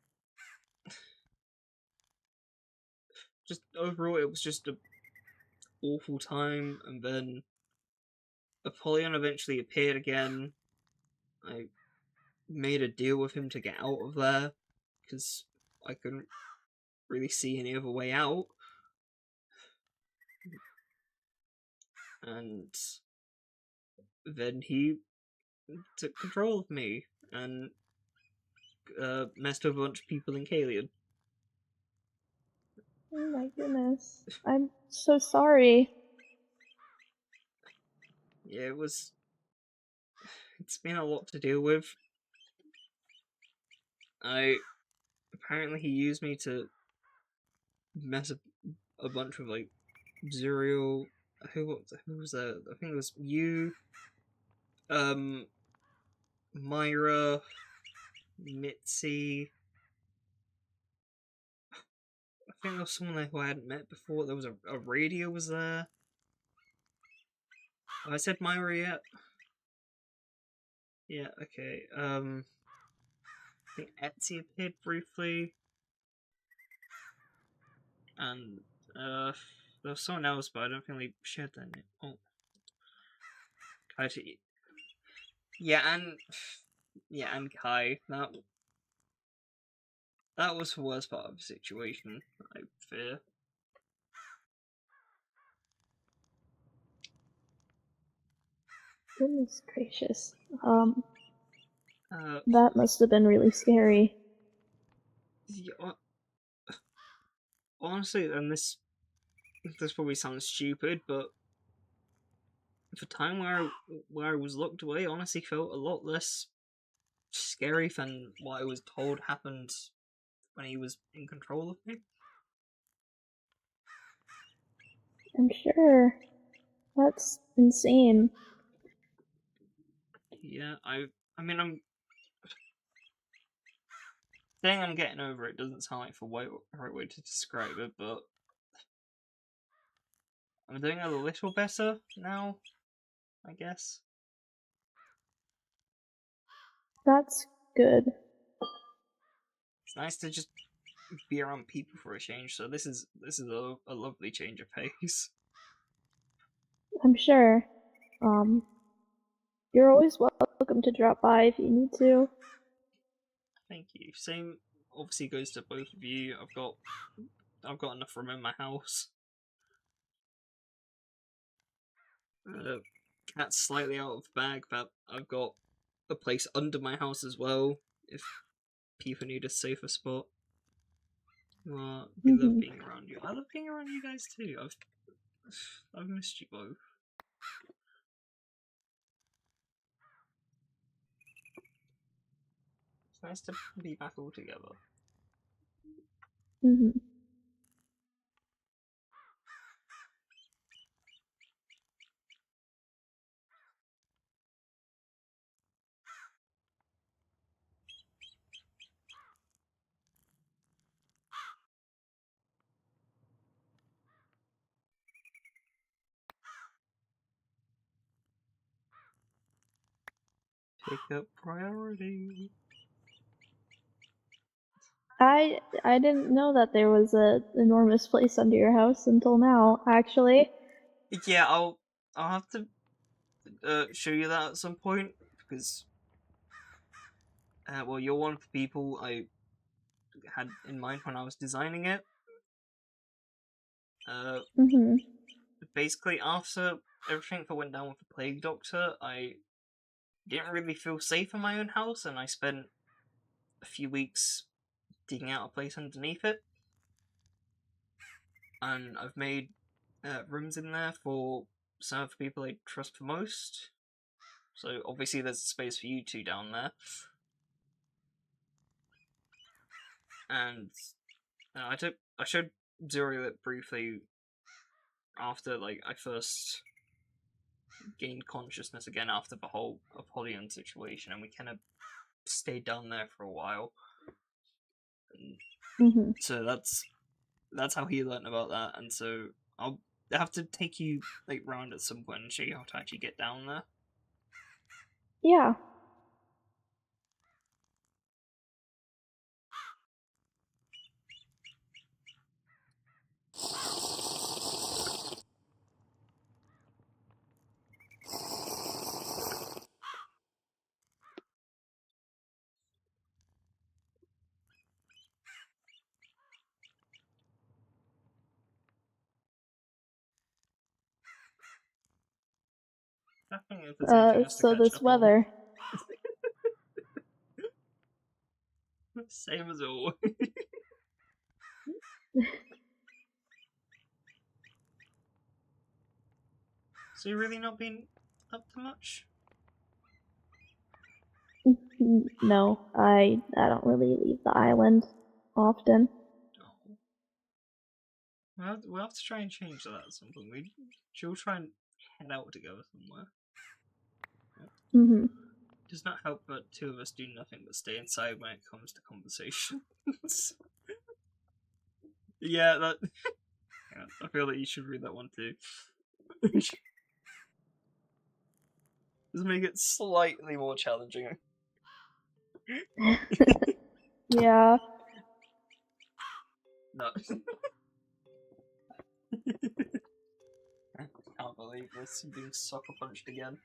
[SPEAKER 1] just overall it was just a awful time. And then Apollyon eventually appeared again. I made a deal with him to get out of there because I couldn't really see any other way out. And then he took control of me and messed with a bunch of people in Kalian.
[SPEAKER 2] Oh my goodness. I'm so sorry.
[SPEAKER 1] Yeah, it's been a lot to deal with. Apparently he used me to mess up a bunch of like Zuriel. Who was that? I think it was you, Myra, Mitzi. I think there was someone there who I hadn't met before. There was a radio was there. Have I said Myra yet? Yeah, okay. I think Etsy appeared briefly. And there was someone else, but I don't think they shared their name. Oh. Kai. Yeah, and Kai. That was the worst part of the situation, I fear.
[SPEAKER 2] Goodness gracious.
[SPEAKER 1] Uh,
[SPEAKER 2] That must have been really scary.
[SPEAKER 1] yeah, honestly, and this probably sounds stupid, but the time where I was locked away, honestly felt a lot less scary than what I was told happened when he was in control of me.
[SPEAKER 2] I'm sure. That's insane.
[SPEAKER 1] Yeah, I mean, I'm saying I'm getting over it doesn't sound like the right way to describe it, but I'm doing a little better now, I guess.
[SPEAKER 2] That's good.
[SPEAKER 1] It's nice to just be around people for a change. So this is a lovely change of pace.
[SPEAKER 2] I'm sure. You're always welcome to drop by if you need to.
[SPEAKER 1] Thank you. Same. obviously goes to both of you. I've got enough room in my house. Cat's slightly out of the bag, but I've got a place under my house as well, if people need a safer spot. We love being around you. I love being around you guys too. I've missed you both. It's nice to be back all together. Pick up priority.
[SPEAKER 2] I didn't know that there was an enormous place under your house until now, actually.
[SPEAKER 1] Yeah, I'll have to show you that at some point, because well, you're one of the people I had in mind when I was designing it. Basically, after everything that went down with the Plague Doctor, I didn't really feel safe in my own house, and I spent a few weeks digging out a place underneath it. And I've made rooms in there for some of the people I trust the most. So obviously there's a space for you two down there. And I showed Zero it briefly after I first gained consciousness again after the whole Apollyon situation, and we kind of stayed down there for a while. So that's how he learned about that, and so I'll have to take you round at some point and show you how to actually get down there.
[SPEAKER 2] Yeah. So this weather.
[SPEAKER 1] Same as always. So you're really not been up to much?
[SPEAKER 2] No, I don't really leave the island often.
[SPEAKER 1] Oh. We'll have to try and change that at some point. She'll try and head out together somewhere. Does not help that two of us do nothing but stay inside when it comes to conversations. Yeah, that. Yeah, I feel that you should read that one too. Just make it slightly more challenging.
[SPEAKER 2] Yeah.
[SPEAKER 1] No. I can't believe this. I'm being sucker punched again.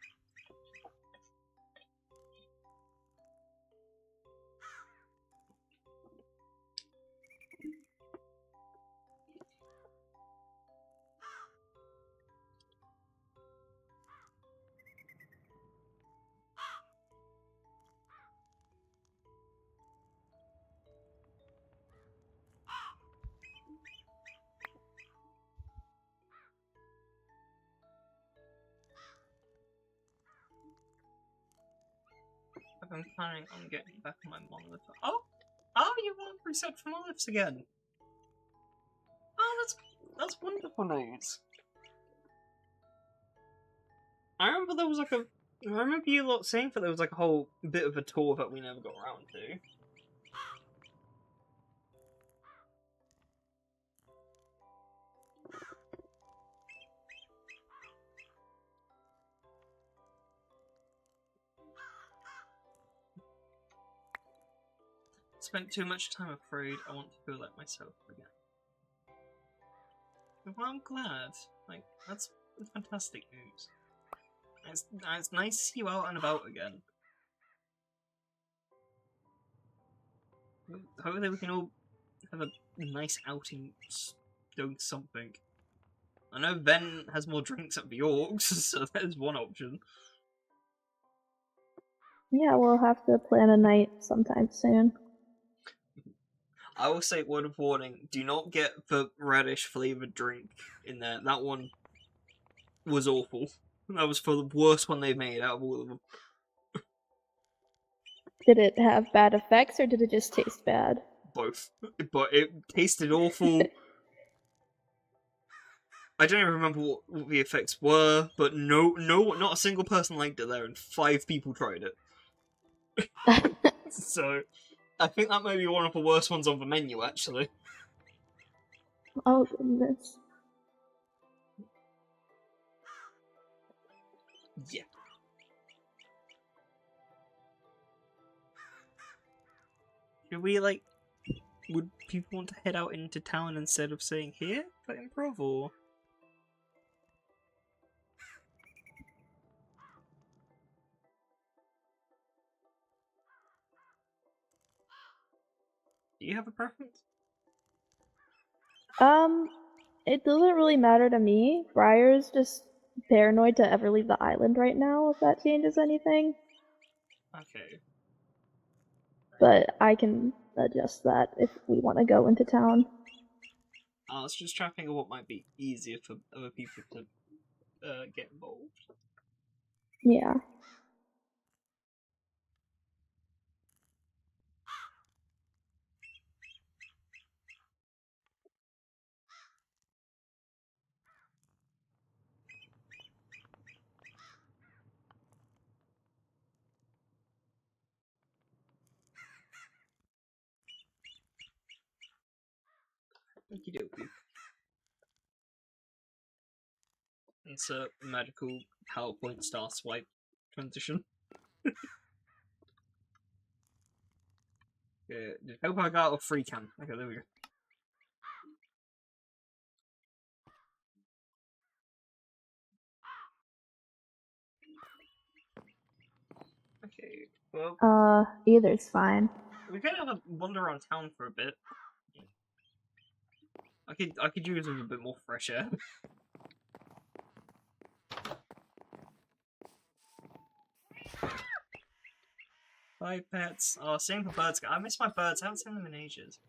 [SPEAKER 1] I'm planning on getting back on my monolith. Oh, you want to reset for monoliths again? Oh, that's wonderful news. I remember there was I remember you lot saying that there was a whole bit of a tour that we never got around to. Spent too much time afraid. I want to feel like myself again. Well, I'm glad. That's fantastic news. It's nice to see you out and about again. Hopefully we can all have a nice outing doing something. I know Ben has more drinks at the Orcs, so there's one option.
[SPEAKER 2] Yeah, we'll have to plan a night sometime soon.
[SPEAKER 1] I will say, word of warning, do not get the radish flavoured drink in there. That one was awful. That was for the worst one they made out of all of them.
[SPEAKER 2] Did it have bad effects or did it just taste bad?
[SPEAKER 1] Both. But it tasted awful. I don't even remember what the effects were, but not a single person liked it there, and 5 people tried it. So, I think that may be one of the worst ones on the menu, actually.
[SPEAKER 2] Oh, goodness.
[SPEAKER 1] Yeah. Should we, like... Would people want to head out into town instead of staying here for improv, or...? Do you have a preference?
[SPEAKER 2] It doesn't really matter to me. Briar's just paranoid to ever leave the island right now, if that changes anything.
[SPEAKER 1] Okay.
[SPEAKER 2] But I can adjust that if we want to go into town.
[SPEAKER 1] I was just trying to think of what might be easier for other people to get involved.
[SPEAKER 2] Yeah.
[SPEAKER 1] Okie dokie. It's a magical PowerPoint star swipe transition. Yeah, hope I got a free can. Okay, there we go. Okay, well,
[SPEAKER 2] Either's fine.
[SPEAKER 1] we could have a wander around town for a bit. I could use a bit more fresh air. Bye, pets. Oh, same for birds. I miss my birds. I haven't seen them in ages.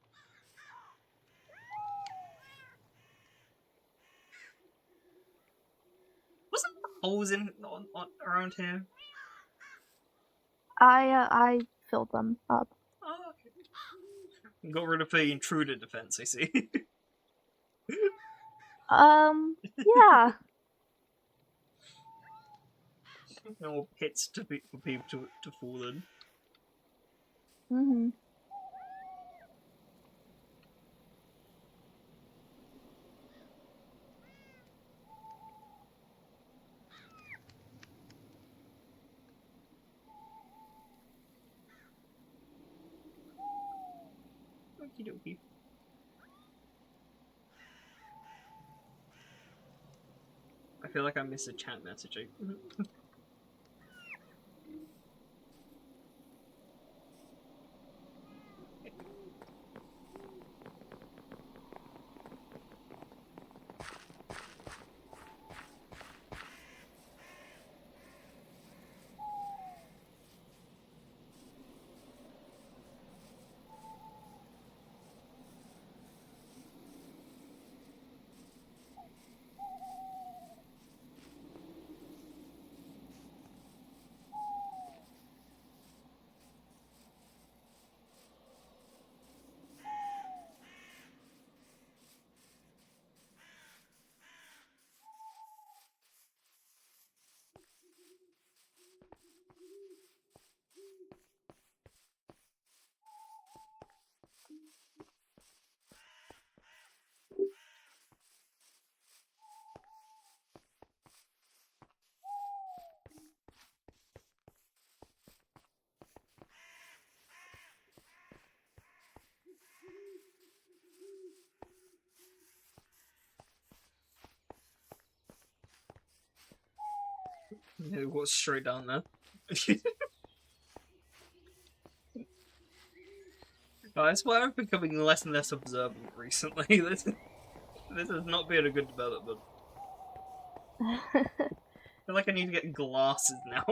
[SPEAKER 1] Wasn't there holes in around here?
[SPEAKER 2] I filled them up.
[SPEAKER 1] Oh, okay. Got rid of the intruder defense, I see.
[SPEAKER 2] Yeah.
[SPEAKER 1] No pits for people to fall in.
[SPEAKER 2] Mm-hmm.
[SPEAKER 1] Okie dokie. I feel like I missed a chat message. Yeah, it was straight down there. I swear I'm becoming less and less observant recently. This has not been a good development. I feel like I need to get glasses now.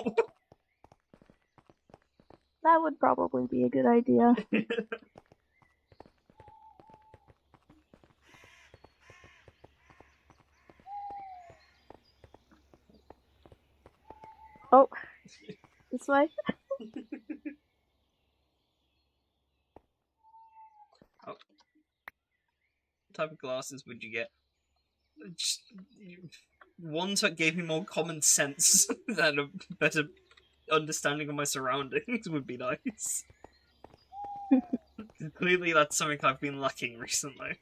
[SPEAKER 2] That would probably be a good idea. Oh, this way?
[SPEAKER 1] Oh. What type of glasses would you get? Just, ones that gave me more common sense and a better understanding of my surroundings would be nice. Clearly that's something I've been lacking recently.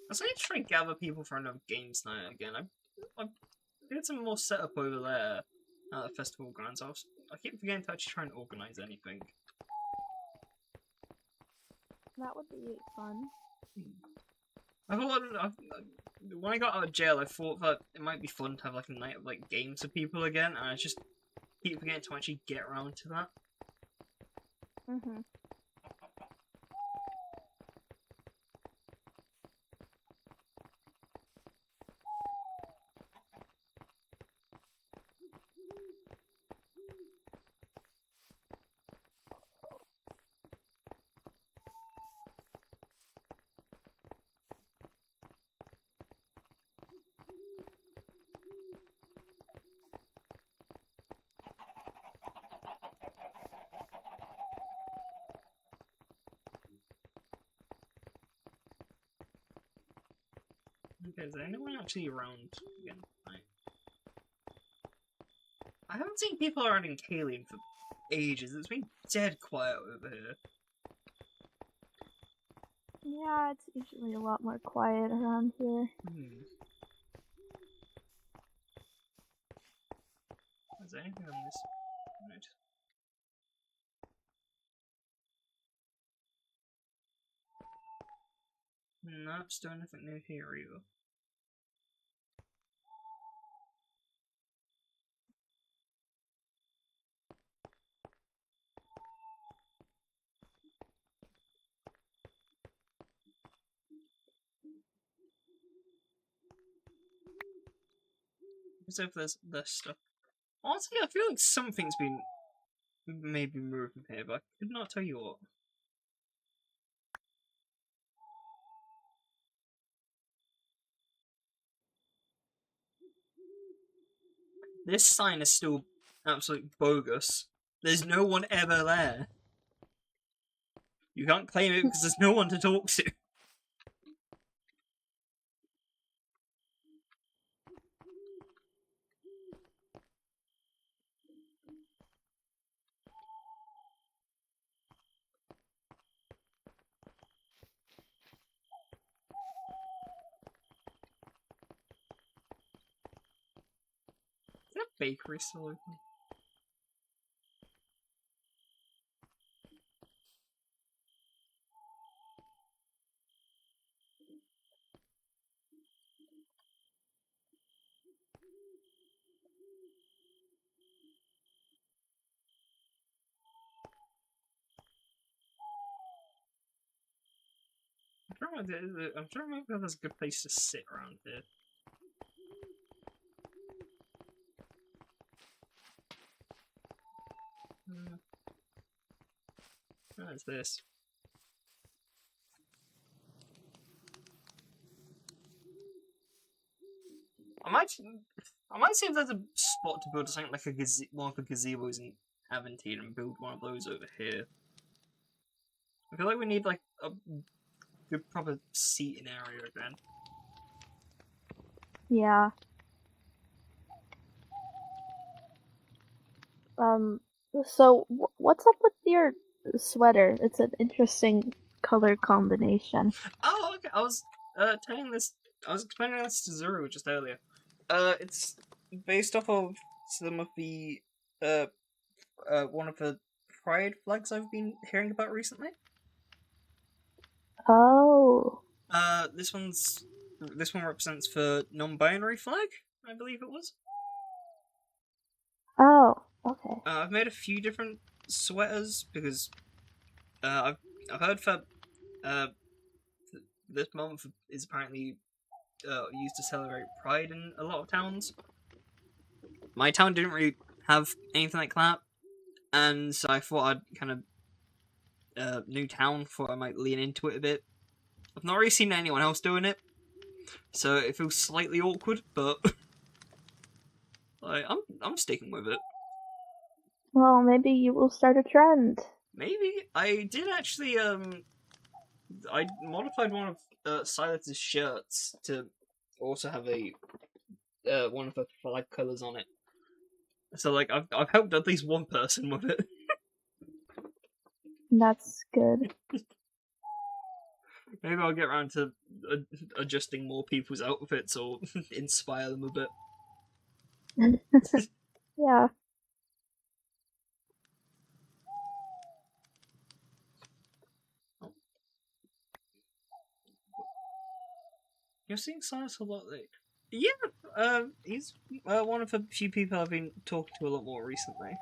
[SPEAKER 1] I was going to try and gather people for another games night again. I did some more setup over there at the festival grounds. I keep forgetting to actually try and organise anything.
[SPEAKER 2] That would be fun.
[SPEAKER 1] I thought when I got out of jail, I thought that it might be fun to have like a night of like games with people again, and I just keep forgetting to actually get around to that.
[SPEAKER 2] Mm-hmm.
[SPEAKER 1] Okay, is there anyone actually around again? I haven't seen people around in Kaleen for ages. It's been dead quiet over here.
[SPEAKER 2] Yeah, it's usually a lot more quiet around here.
[SPEAKER 1] Is there anything on this note? No, still nothing new here either. As if there's stuff. Honestly, I feel like something's been maybe moved from here, but I could not tell you what. This sign is still absolutely bogus. There's no one ever there. You can't claim it because there's no one to talk to. Is that bakery still open? I'm trying to remember if there's a good place to sit around here. What is this? I might see if there's a spot to build something like one of the gazebos in Aventine and build one of those over here. I feel like we need like a good proper seating area again.
[SPEAKER 2] Yeah. So what's up with your sweater? It's an interesting color combination.
[SPEAKER 1] Oh, okay. I was telling this. I was explaining this to Zuru just earlier. It's based off of some of the one of the pride flags I've been hearing about recently.
[SPEAKER 2] Oh.
[SPEAKER 1] This one represents the non-binary flag, I believe it was.
[SPEAKER 2] Oh, okay.
[SPEAKER 1] I've made a few different sweaters because I've heard that this month is apparently used to celebrate Pride in a lot of towns. My town didn't really have anything like that, and so I thought I'd kind of new town, thought I might lean into it a bit. I've not really seen anyone else doing it, so it feels slightly awkward, but I'm sticking with it.
[SPEAKER 2] Well, maybe you will start a trend.
[SPEAKER 1] Maybe I did actually I modified one of Silas's shirts to also have a one of the flag colors on it. So like I've helped at least one person with it.
[SPEAKER 2] That's good.
[SPEAKER 1] Maybe I'll get around to adjusting more people's outfits or inspire them a bit.
[SPEAKER 2] Yeah.
[SPEAKER 1] You're seeing Silas a lot lately. Yeah, he's one of the few people I've been talking to a lot more recently.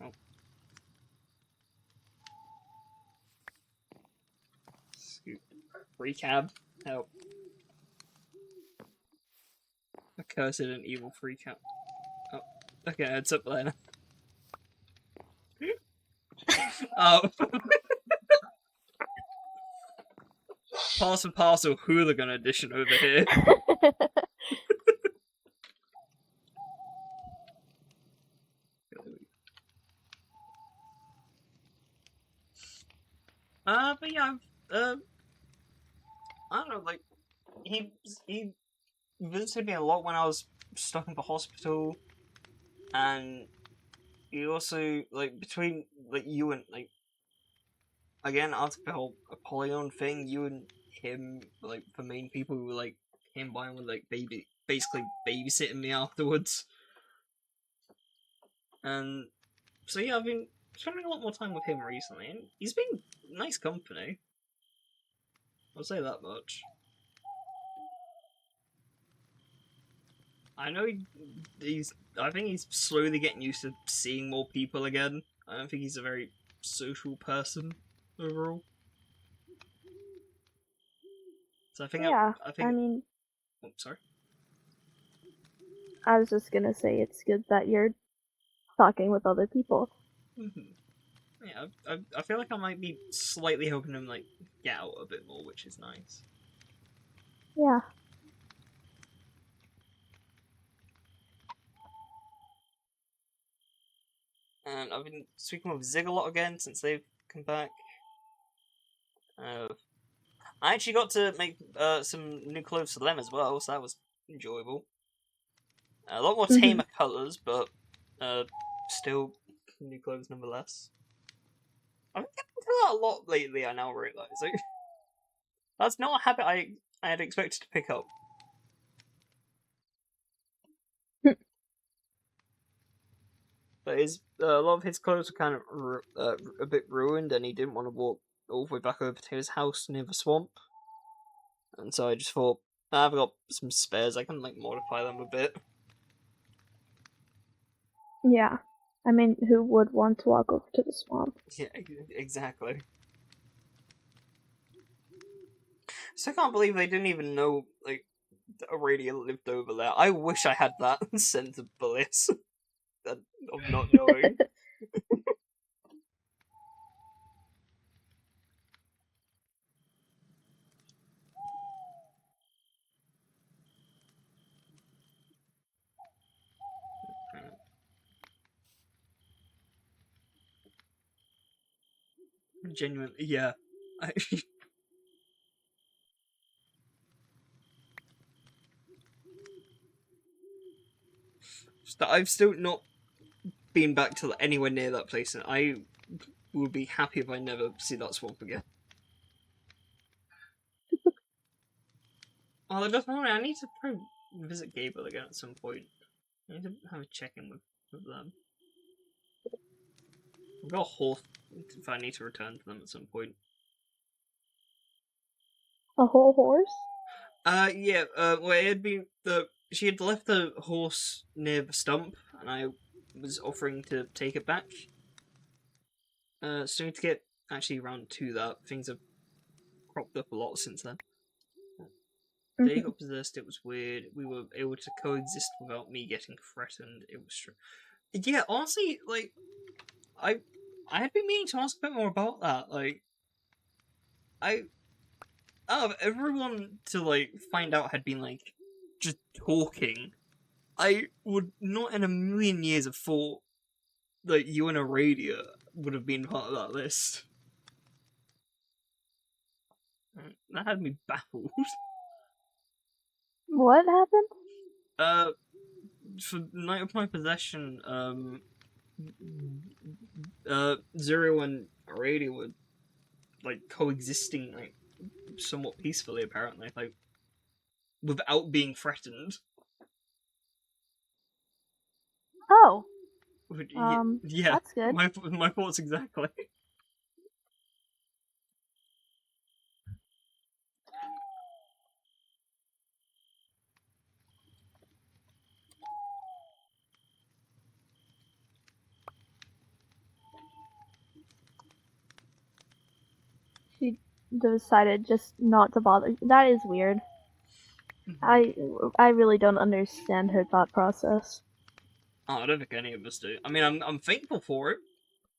[SPEAKER 1] Oh. Scoot. Recab. Help. A cursed and evil recap. Oh. Okay, it's up there. Oh. Parcel hooligan edition over here. But yeah, I don't know, like, he visited me a lot when I was stuck in the hospital, and he also, like, between, like, you and, like, again, after the whole Apollyon thing, you and him, like, the main people who, like, came by and were, like, basically babysitting me afterwards. And so, yeah, I've been spending a lot more time with him recently, and he's been nice company. I'll say that much. I know he's. I think he's slowly getting used to seeing more people again. I don't think he's a very social person overall. So I think.
[SPEAKER 2] Yeah,
[SPEAKER 1] I think.
[SPEAKER 2] I mean,
[SPEAKER 1] Oh, sorry.
[SPEAKER 2] I was just gonna say it's good that you're talking with other people.
[SPEAKER 1] Mm-hmm. Yeah, I feel like I might be slightly helping him like get out a bit more, which is nice.
[SPEAKER 2] Yeah.
[SPEAKER 1] And I've been speaking with Zig a lot again since they've come back. I actually got to make some new clothes for them as well, so that was enjoyable. A lot more tamer colours, but still new clothes nonetheless. I've been getting into that a lot lately, I now realise. Like, that's not a habit I had expected to pick up. But a lot of his clothes were kind of a bit ruined, and he didn't want to walk all the way back over to his house near the swamp. And so I just thought, I've got some spares, I can like modify them a bit.
[SPEAKER 2] Yeah. I mean, who would want to walk over to the swamp?
[SPEAKER 1] Yeah, exactly. So I can't believe they didn't even know, like, Aurelia lived over there. I wish I had that sense of bliss of not knowing. Genuinely, yeah. I've still not been back to anywhere near that place, and I would be happy if I never see that swamp again. Oh, definitely. I need to probably visit Gable again at some point. I need to have a check-in with them. I've got a horse if I need to return to them at some point.
[SPEAKER 2] A whole horse?
[SPEAKER 1] Yeah, well, it had been she had left the horse near the stump, and I was offering to take it back. So to get actually around to that, things have cropped up a lot since then. They got possessed, it was weird. We were able to coexist without me getting threatened. It was true. Yeah, honestly, like, I had been meaning to ask a bit more about that. Like, out of everyone to, like, find out had been, like, just talking, I would not in a million years have thought that you and Aradia would have been part of that list. That had me baffled.
[SPEAKER 2] What happened?
[SPEAKER 1] For Night of My Possession, Zero and Aradia were, like, coexisting, like, somewhat peacefully, apparently, like, without being threatened.
[SPEAKER 2] Oh.
[SPEAKER 1] Yeah,
[SPEAKER 2] That's good.
[SPEAKER 1] my thoughts exactly.
[SPEAKER 2] She decided just not to bother. That is weird. I really don't understand her thought process.
[SPEAKER 1] Oh, I don't think any of us do. I mean, I'm thankful for it.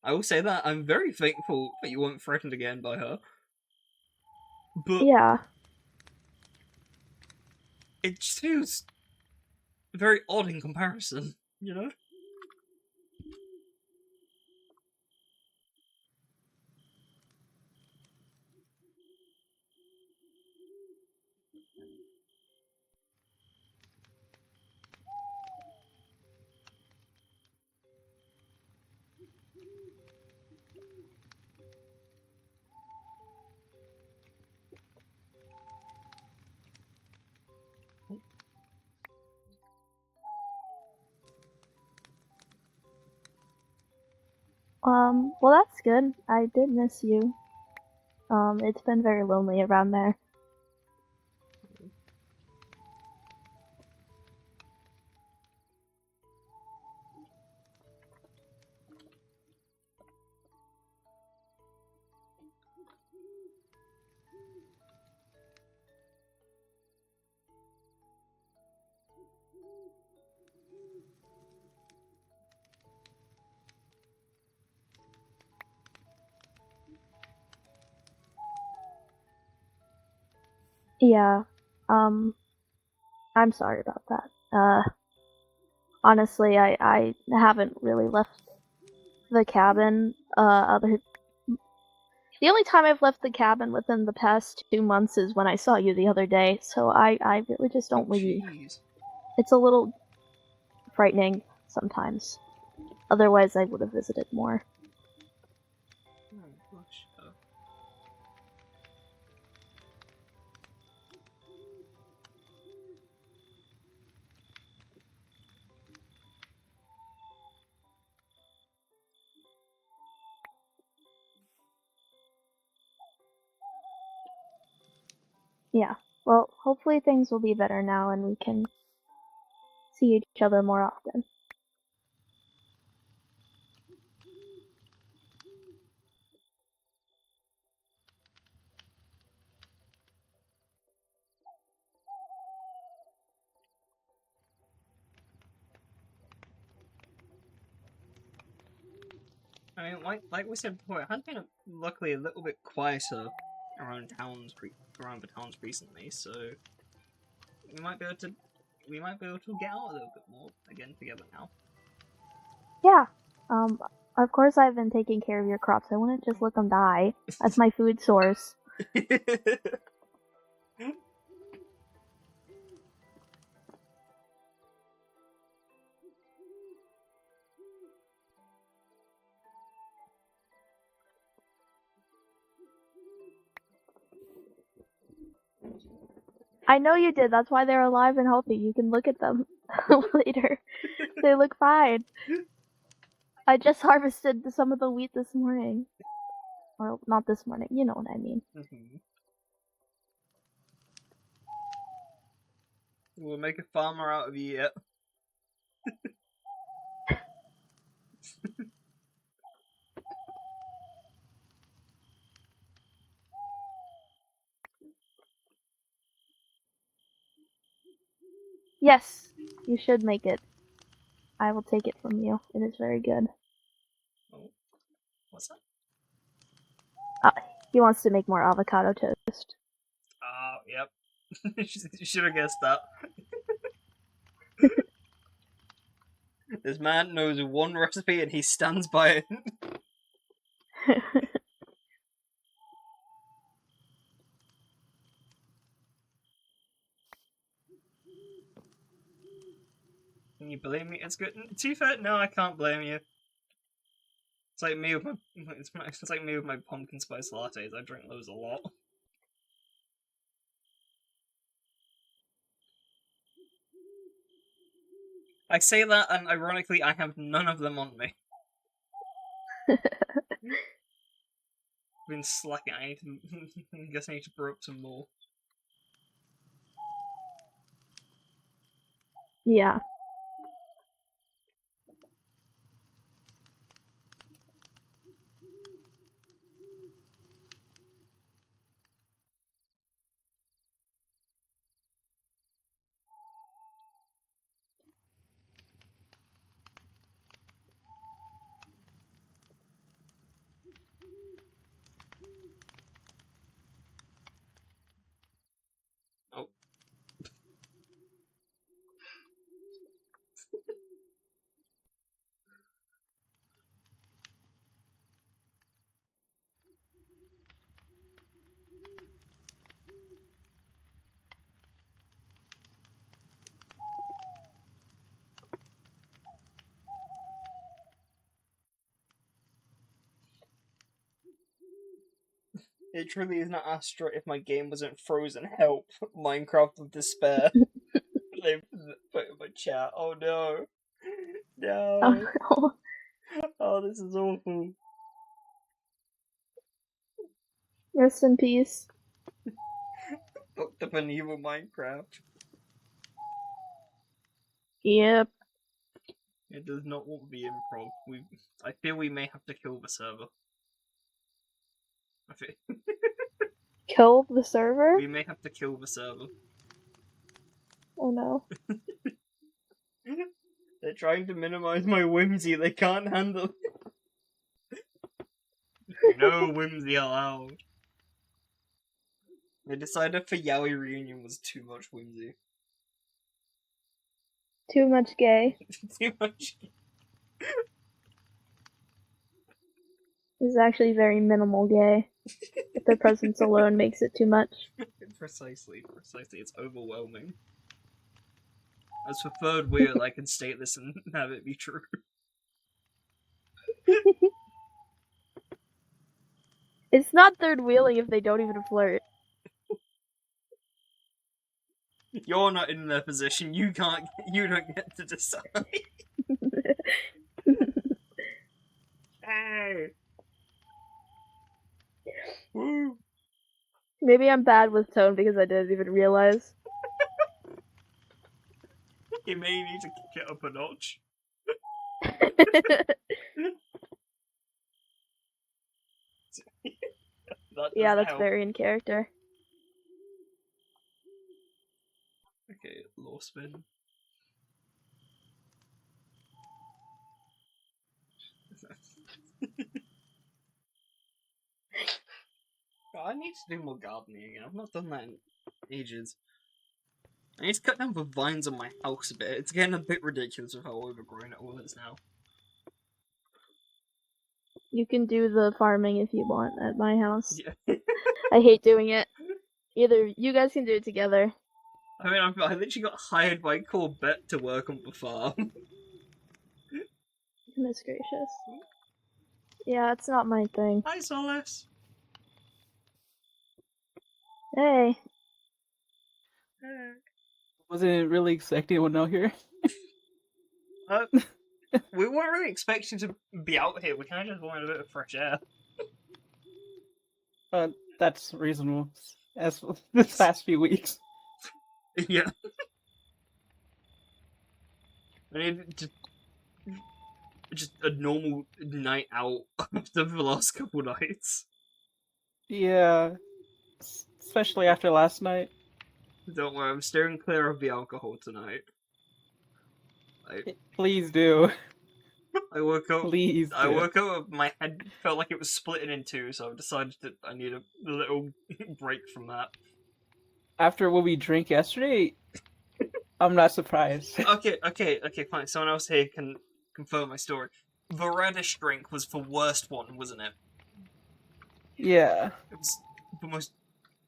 [SPEAKER 1] I will say that I'm very thankful that you weren't threatened again by her. But
[SPEAKER 2] Yeah.
[SPEAKER 1] it just feels very odd in comparison, you know?
[SPEAKER 2] Well, that's good. I did miss you. It's been very lonely around there. Yeah. I'm sorry about that. Honestly, I haven't really left the cabin. The only time I've left the cabin within the past 2 months is when I saw you the other day, so I really just don't leave.
[SPEAKER 1] Jeez.
[SPEAKER 2] It's a little frightening sometimes. Otherwise, I would have visited more.
[SPEAKER 1] Oh, gosh.
[SPEAKER 2] Yeah. Well, hopefully things will be better now and we can see each other more often.
[SPEAKER 1] I mean, like we said before, it has been luckily a little bit quieter around around the towns recently, so we might be able to get out a little bit more again together now.
[SPEAKER 2] Yeah. Of course I've been taking care of your crops. I wouldn't just let them die. That's my food source. I know you did. That's why they're alive and healthy. You can look at them later. They look fine. I just harvested some of the wheat this morning. Well, not this morning. You know what I mean.
[SPEAKER 1] We'll make a farmer out of you yet.
[SPEAKER 2] Yes, you should make it. I will take it from you. It is very good.
[SPEAKER 1] Oh, what's that?
[SPEAKER 2] He wants to make more avocado toast.
[SPEAKER 1] Yep. You should have guessed that. This man knows one recipe and he stands by it. Can you blame me? It's good. To be fair, no, I can't blame you. It's like me with my it's like me with my pumpkin spice lattes. I drink those a lot. I say that, and ironically, I have none of them on me. I've been slacking. I guess I need to brew up some more.
[SPEAKER 2] Yeah.
[SPEAKER 1] Oh. It truly is not Astra if my game wasn't frozen. Help. Minecraft of despair. They put in my chat. Oh no. No.
[SPEAKER 2] Oh no.
[SPEAKER 1] Oh, this is awful.
[SPEAKER 2] Rest in peace.
[SPEAKER 1] Fucked up an evil Minecraft.
[SPEAKER 2] Yep.
[SPEAKER 1] It does not want to be improv. I feel we may have to kill the server. I feel
[SPEAKER 2] Kill the server?
[SPEAKER 1] we may have to kill the server.
[SPEAKER 2] Oh no.
[SPEAKER 1] They're trying to minimize my whimsy. They can't handle it. No whimsy allowed. They decided for Yaoi reunion was too much whimsy.
[SPEAKER 2] Too much gay.
[SPEAKER 1] Too much.
[SPEAKER 2] This is actually very minimal gay. But their presence alone makes it too much.
[SPEAKER 1] Precisely. It's overwhelming. As for third wheel, I can state this and have it be true.
[SPEAKER 2] It's not third wheeling if they don't even flirt.
[SPEAKER 1] You're not in their position. You don't get to decide. Hey. Woo.
[SPEAKER 2] Maybe I'm bad with tone because I didn't even realize.
[SPEAKER 1] You may need to kick it up a notch.
[SPEAKER 2] Yeah, that's
[SPEAKER 1] help.
[SPEAKER 2] very in character.
[SPEAKER 1] Okay, law spin. I need to do more gardening again. I've not done that in ages. I need to cut down the vines on my house a bit. It's getting a bit ridiculous with how overgrown it all is now.
[SPEAKER 2] You can do the farming if you want at my house.
[SPEAKER 1] Yeah.
[SPEAKER 2] I hate doing it. Either you guys can do it together.
[SPEAKER 1] I mean, I literally got hired by Corbett to work on the farm.
[SPEAKER 2] Goodness gracious. Yeah, it's not my thing.
[SPEAKER 1] Hi, Solace.
[SPEAKER 2] Hey.
[SPEAKER 3] Wasn't really expecting anyone out here.
[SPEAKER 1] We weren't really expecting to be out here. We kind of just wanted a bit of fresh air.
[SPEAKER 3] That's reasonable. As this past few weeks.
[SPEAKER 1] Yeah. I mean, just a normal night out after the last couple nights.
[SPEAKER 3] Yeah. Especially after last night.
[SPEAKER 1] Don't worry, I'm steering clear of the alcohol tonight.
[SPEAKER 3] Please do.
[SPEAKER 1] I woke up.
[SPEAKER 3] Please do.
[SPEAKER 1] I woke up. My head felt like it was splitting in two, so I decided that I need a little break from that.
[SPEAKER 3] After what we drank yesterday, I'm not surprised.
[SPEAKER 1] Okay, fine. Someone else here can confirm my story. The radish drink was the worst one, wasn't it?
[SPEAKER 3] Yeah.
[SPEAKER 1] It was the most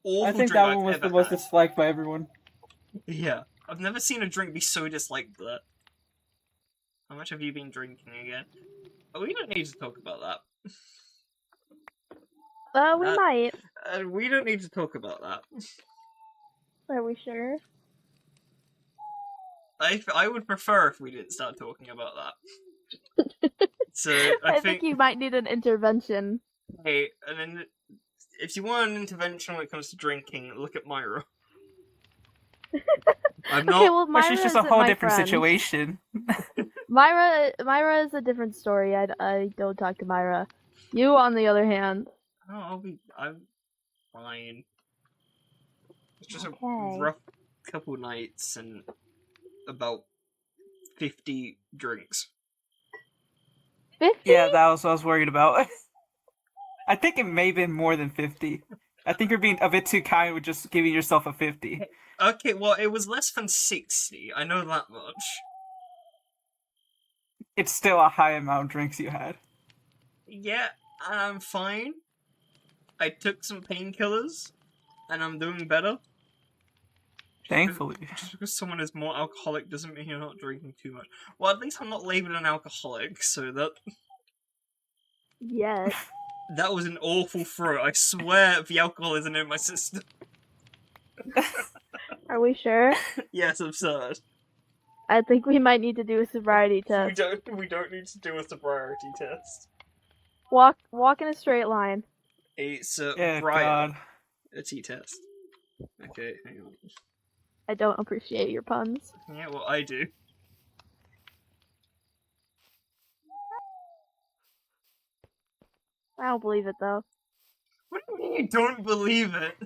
[SPEAKER 1] awful
[SPEAKER 3] I think
[SPEAKER 1] drink
[SPEAKER 3] that
[SPEAKER 1] I've
[SPEAKER 3] one was
[SPEAKER 1] ever
[SPEAKER 3] the most
[SPEAKER 1] had.
[SPEAKER 3] disliked by everyone.
[SPEAKER 1] Yeah, I've never seen a drink be so disliked that. How much have you been drinking again? Oh, we don't need to talk about that.
[SPEAKER 2] We might.
[SPEAKER 1] We don't need to talk about that.
[SPEAKER 2] Are we sure?
[SPEAKER 1] I would prefer if we didn't start talking about that. So I
[SPEAKER 2] think you might need an intervention.
[SPEAKER 1] Hey, and then if you want an intervention when it comes to drinking, look at Myra. I'm not.
[SPEAKER 2] Okay, well,
[SPEAKER 3] But
[SPEAKER 2] Myra
[SPEAKER 3] she's just a
[SPEAKER 2] isn't
[SPEAKER 3] whole
[SPEAKER 2] my
[SPEAKER 3] different
[SPEAKER 2] friend.
[SPEAKER 3] situation.
[SPEAKER 2] Myra is a different story. I don't talk to Myra. You, on the other hand.
[SPEAKER 1] Oh, I'm fine. It's just
[SPEAKER 2] Okay.
[SPEAKER 1] a rough couple nights and about 50 drinks.
[SPEAKER 2] 50?
[SPEAKER 3] Yeah, that was what I was worried about. I think it may have been more than 50. I think you're being a bit too kind with just giving yourself a 50.
[SPEAKER 1] Okay, well, it was less than 60. I know that much.
[SPEAKER 3] It's still a high amount of drinks you had.
[SPEAKER 1] Yeah, and I'm fine. I took some painkillers, and I'm doing better.
[SPEAKER 3] Thankfully.
[SPEAKER 1] Just because someone is more alcoholic doesn't mean you're not drinking too much. Well, at least I'm not labelled an alcoholic, so that...
[SPEAKER 2] Yes.
[SPEAKER 1] That was an awful throw. I swear the alcohol isn't in my system.
[SPEAKER 2] Are we sure?
[SPEAKER 1] Yes, absurd.
[SPEAKER 2] I think we might need to do a sobriety test.
[SPEAKER 1] We don't need to do a sobriety test.
[SPEAKER 2] Walk in a straight line.
[SPEAKER 1] It's
[SPEAKER 3] Yeah,
[SPEAKER 1] Brian.
[SPEAKER 3] God.
[SPEAKER 1] A T-test. Okay, hang on.
[SPEAKER 2] I don't appreciate your puns.
[SPEAKER 1] Yeah, well, I do.
[SPEAKER 2] I don't believe it though.
[SPEAKER 1] What do you mean you don't believe it?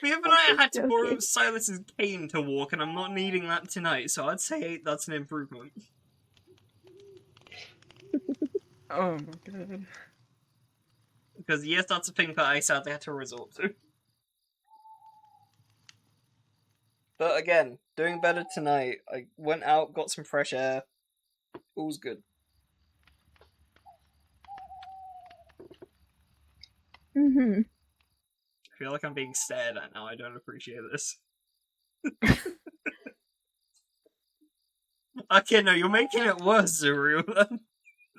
[SPEAKER 1] The other night I had to borrow Silas's cane to walk, and I'm not needing that tonight, so I'd say that's an improvement.
[SPEAKER 3] Oh my God.
[SPEAKER 1] Because yes, that's a thing that I sadly had to resort to. But again, doing better tonight. I went out, got some fresh air. All's good.
[SPEAKER 2] Mm-hmm.
[SPEAKER 1] I feel like I'm being stared at now. I don't appreciate this. Okay, no, you're making it worse, Zuriel.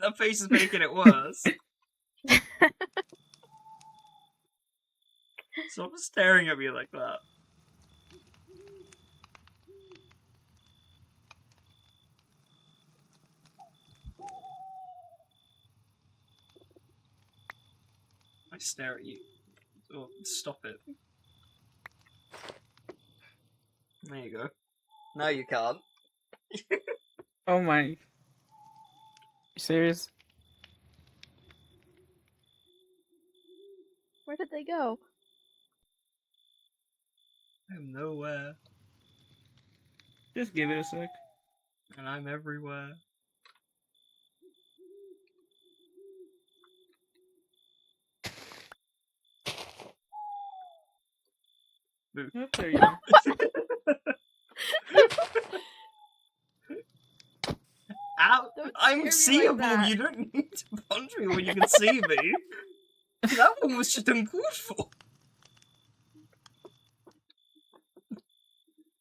[SPEAKER 1] That face is making it worse. Stop staring at me like that. I stare at you. Oh, stop it. There you go. No, you can't.
[SPEAKER 3] Oh my. You serious?
[SPEAKER 2] Where did they go?
[SPEAKER 1] I'm nowhere.
[SPEAKER 3] Just give it a sec.
[SPEAKER 1] And I'm everywhere. Boo.
[SPEAKER 3] Oh, there you go.
[SPEAKER 1] Ow!
[SPEAKER 2] Don't
[SPEAKER 1] I'm
[SPEAKER 2] scare me
[SPEAKER 1] seeable.
[SPEAKER 2] like that.
[SPEAKER 1] You don't need to punch me when you can see me. That one was just uncalled for.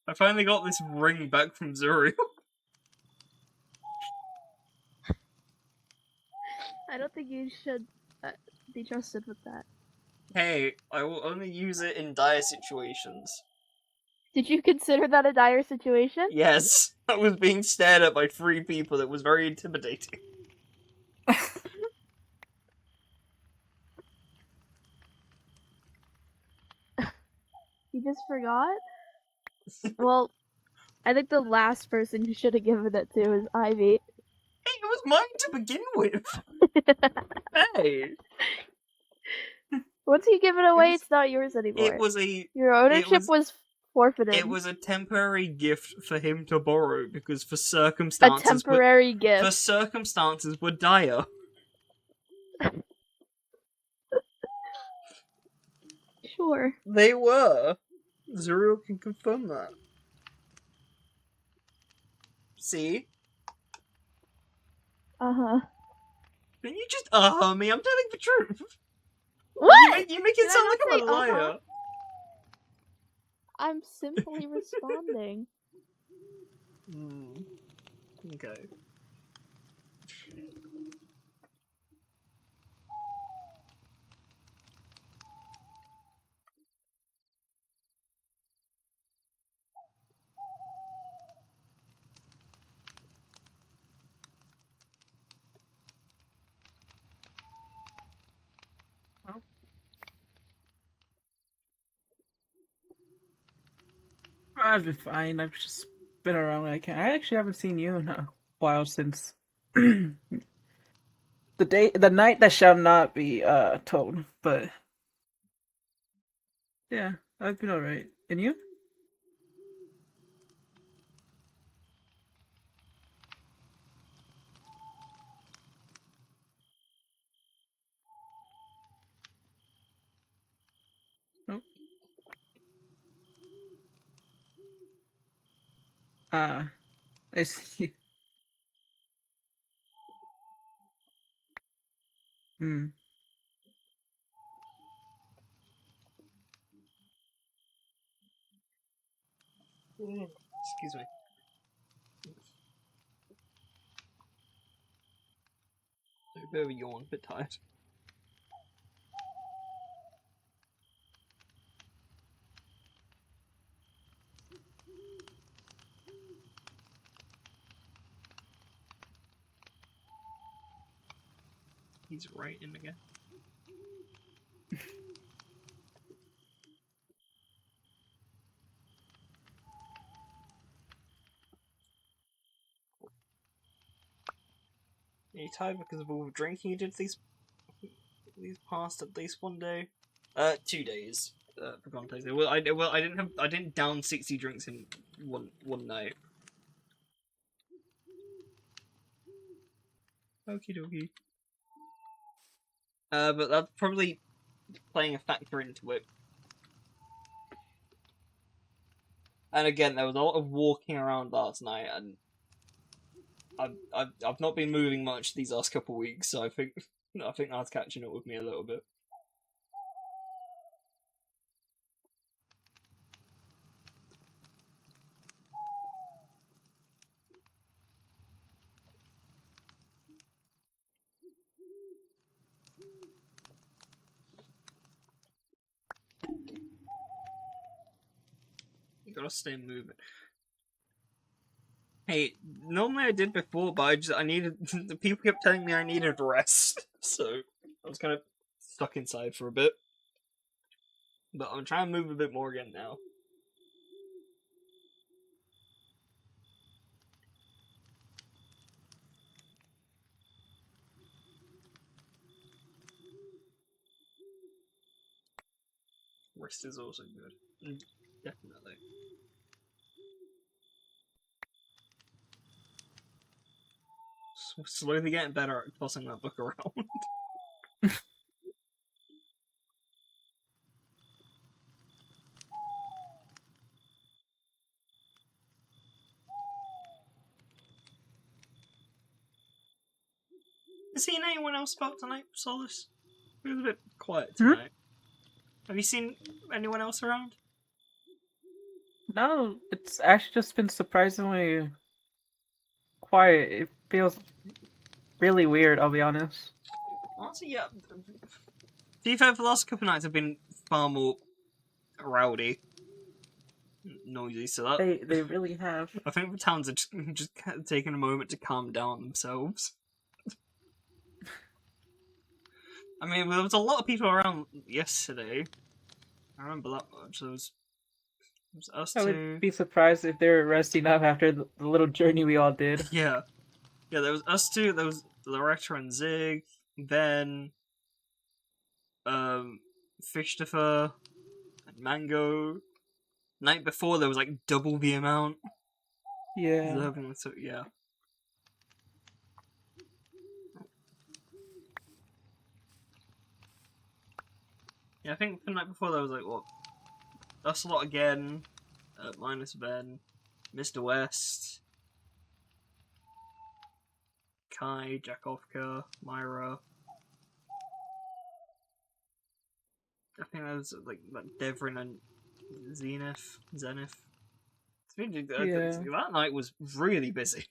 [SPEAKER 1] I finally got this ring back from Zuri.
[SPEAKER 2] I don't think you should be trusted with that.
[SPEAKER 1] Hey, I will only use it in dire situations.
[SPEAKER 2] Did you consider that a dire situation?
[SPEAKER 1] Yes, I was being stared at by 3 people. It was very intimidating.
[SPEAKER 2] You just forgot? Well, I think the last person you should have given it to is Ivy.
[SPEAKER 1] Hey, it was mine to begin with. Hey,
[SPEAKER 2] Once you give it away,
[SPEAKER 1] was-
[SPEAKER 2] it's not yours anymore.
[SPEAKER 1] it was a
[SPEAKER 2] Your ownership was forfeited.
[SPEAKER 1] it was a temporary gift for him to borrow because
[SPEAKER 2] a
[SPEAKER 1] circumstances
[SPEAKER 2] temporary gift.
[SPEAKER 1] for circumstances were dire.
[SPEAKER 2] Sure.
[SPEAKER 1] They were. Zuriel can confirm that. See?
[SPEAKER 2] Uh-huh.
[SPEAKER 1] Can you just me? I'm telling the truth.
[SPEAKER 2] What?
[SPEAKER 1] You make
[SPEAKER 2] Did
[SPEAKER 1] it
[SPEAKER 2] I
[SPEAKER 1] sound
[SPEAKER 2] not
[SPEAKER 1] like I'm
[SPEAKER 2] say
[SPEAKER 1] a liar.
[SPEAKER 2] I'm simply responding.
[SPEAKER 1] Okay.
[SPEAKER 3] I've been fine. I've just been around when I can. I actually haven't seen you in a while since the night that shall not be told. But yeah, I've been alright. And you? Nope. I see. Hmm.
[SPEAKER 1] Excuse me. A bit of a yawn, a bit tired. He's right in again. Are you tired because of all the drinking you did these past at least one day? 2 days. For context. I didn't down 60 drinks in one night. Okie dokie. But that's probably playing a factor into it. And again, there was a lot of walking around last night, and I've not been moving much these last couple of weeks, so I think that's catching up with me a little bit. You gotta stay moving. Hey, normally I did before, but I needed. The people kept telling me I needed rest, so I was kind of stuck inside for a bit. But I'm trying to move a bit more again now. Rest is also good. Definitely. Slowly getting better at tossing that book around. seen anyone else about tonight, Solace? It was a bit quiet tonight. Have you seen anyone else around?
[SPEAKER 3] No, it's actually just been surprisingly quiet. It feels really weird, I'll be honest.
[SPEAKER 1] Honestly, yeah. To be fair, the last couple of nights have been far more rowdy, noisy, so that...
[SPEAKER 3] They really have.
[SPEAKER 1] I think the towns are just taking a moment to calm down themselves. I mean, there was a lot of people around yesterday. I remember that much. There was us
[SPEAKER 3] I
[SPEAKER 1] two.
[SPEAKER 3] would be surprised if they were resting up after the little journey we all did.
[SPEAKER 1] Yeah. Yeah, there was us two, there was Loretta and Zig, Ben, Fishtifer, and Mango. Night before, there was like double the amount.
[SPEAKER 3] Yeah.
[SPEAKER 1] So, yeah. Yeah, I think the night before there was like, what? Us a lot again, minus Ben, Mr. West, Kai, Jakovka, Myra. I think there was like Devrin and Zenith. That night was really busy.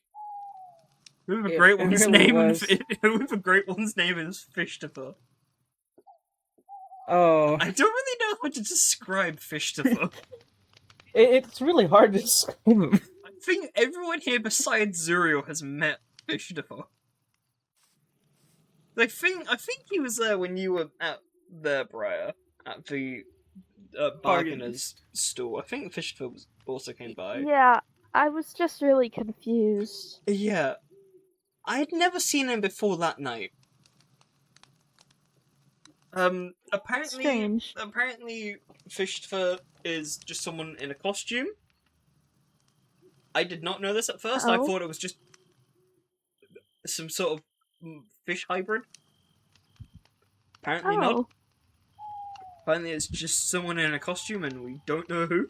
[SPEAKER 1] Who the great one's
[SPEAKER 3] really
[SPEAKER 1] name?
[SPEAKER 3] was.
[SPEAKER 1] Who the great one's name is Fishtifer.
[SPEAKER 3] Oh,
[SPEAKER 1] I don't really know how to describe Fishtifer.
[SPEAKER 3] it's really hard to describe him.
[SPEAKER 1] I think everyone here besides Zuriel has met Fishtifer. I think he was there when you were at there, Briar, at the bargainer's store. I think Fishtifer also came by.
[SPEAKER 2] Yeah, I was just really confused.
[SPEAKER 1] Yeah. I'd never seen him before that night.
[SPEAKER 2] Strange.
[SPEAKER 1] Apparently Fishtifer is just someone in a costume. I did not know this at first. I thought it was just some sort of fish hybrid. Apparently not. Apparently it's just someone in a costume and we don't know who.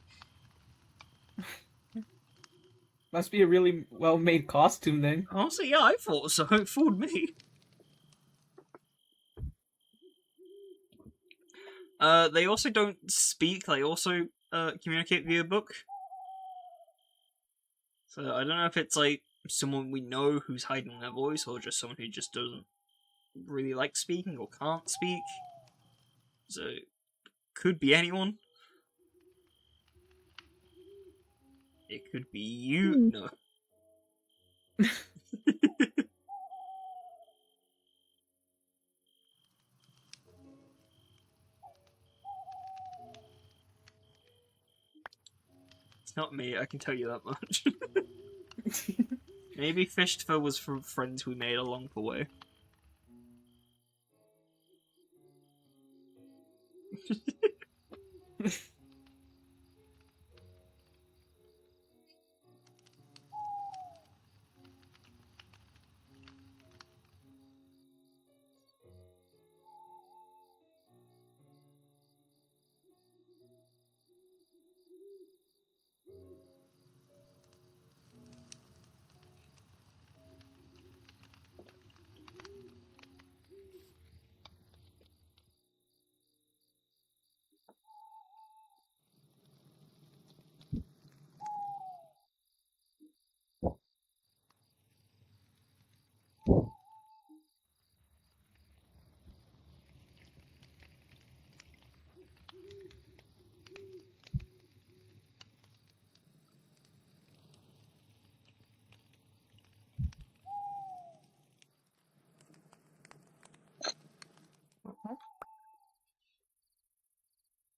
[SPEAKER 3] Must be a really well-made costume then.
[SPEAKER 1] Honestly, yeah, I thought so. It fooled me. They also don't speak. They also communicate via book. So I don't know if it's like someone we know who's hiding their voice, or just someone who just doesn't really like speaking or can't speak. So could be anyone. It could be you. No. It's not me, I can tell you that much. Maybe Fishtifer was from friends we made along the way.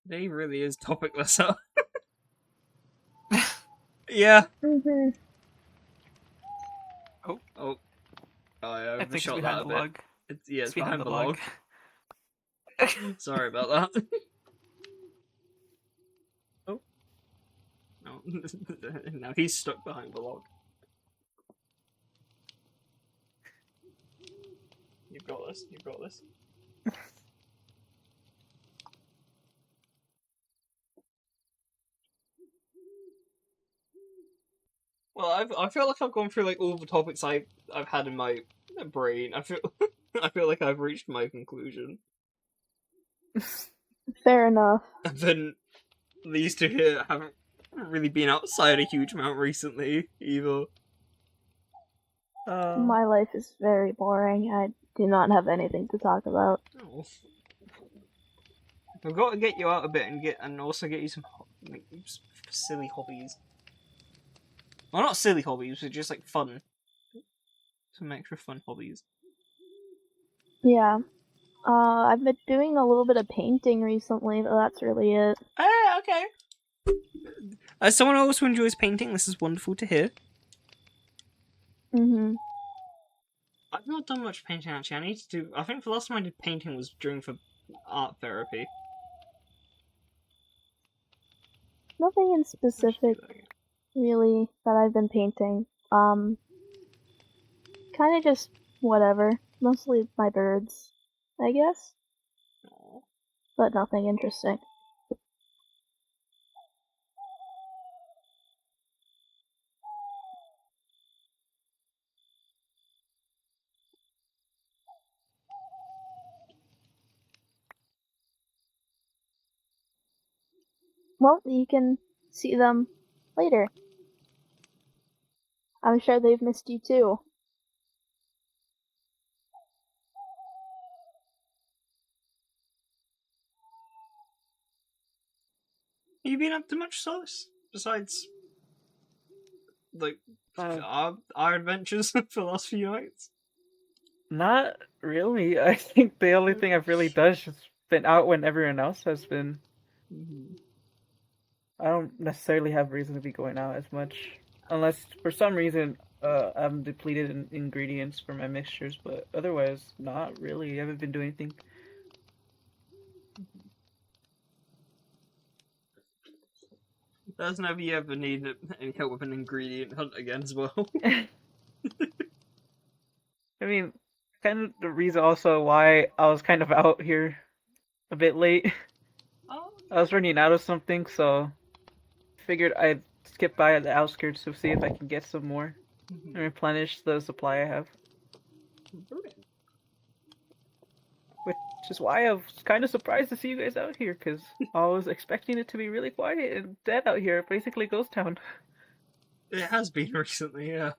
[SPEAKER 1] They really is topicless, huh? Yeah.
[SPEAKER 2] Mm-hmm.
[SPEAKER 1] Oh, I
[SPEAKER 3] I think it's
[SPEAKER 1] overshot
[SPEAKER 3] behind
[SPEAKER 1] that
[SPEAKER 3] the
[SPEAKER 1] a bit.
[SPEAKER 3] log.
[SPEAKER 1] It's behind the log. Sorry about that. Oh. No. Now he's stuck behind the log. You've got this. Well, I feel like I've gone through like all the topics I've had in my brain. I feel I feel like I've reached my conclusion.
[SPEAKER 2] Fair enough.
[SPEAKER 1] And then these two here haven't really been outside a huge amount recently, either.
[SPEAKER 2] My life is very boring. I do not have anything to talk about.
[SPEAKER 1] Oh. We've got to get you out a bit and also get you some silly hobbies. Well, not silly hobbies, but just like fun. Some extra fun hobbies.
[SPEAKER 2] Yeah. I've been doing a little bit of painting recently, but that's really it.
[SPEAKER 1] Ah, okay. As someone who also enjoys painting, this is wonderful to hear.
[SPEAKER 2] Mm-hmm.
[SPEAKER 1] I've not done much painting actually. I need to do. I think the last time I did painting was for art therapy.
[SPEAKER 2] Nothing in specific, really, that I've been painting. Kind of just whatever. Mostly my birds, I guess.
[SPEAKER 1] Aww.
[SPEAKER 2] But nothing interesting. Well, you can see them later. I'm sure they've missed you too.
[SPEAKER 1] Have you been up to much solace besides like our adventures for the last few nights?
[SPEAKER 3] Not really. I think the only thing I've really done is just been out when everyone else has been.
[SPEAKER 1] Mm-hmm.
[SPEAKER 3] I don't necessarily have reason to be going out as much, unless for some reason I'm depleted in ingredients for my mixtures. But otherwise, not really. I haven't been doing anything.
[SPEAKER 1] Doesn't have you ever need any help with an ingredient hunt again as well?
[SPEAKER 3] I mean, kind of the reason also why I was kind of out here a bit late.
[SPEAKER 1] Oh.
[SPEAKER 3] I was running out of something, so figured I'd skip by at the outskirts to see if I can get some more and replenish the supply I have.
[SPEAKER 1] Brilliant.
[SPEAKER 3] Which is why I was kind of surprised to see you guys out here, because I was expecting it to be really quiet and dead out here, basically ghost town.
[SPEAKER 1] It has been recently, yeah.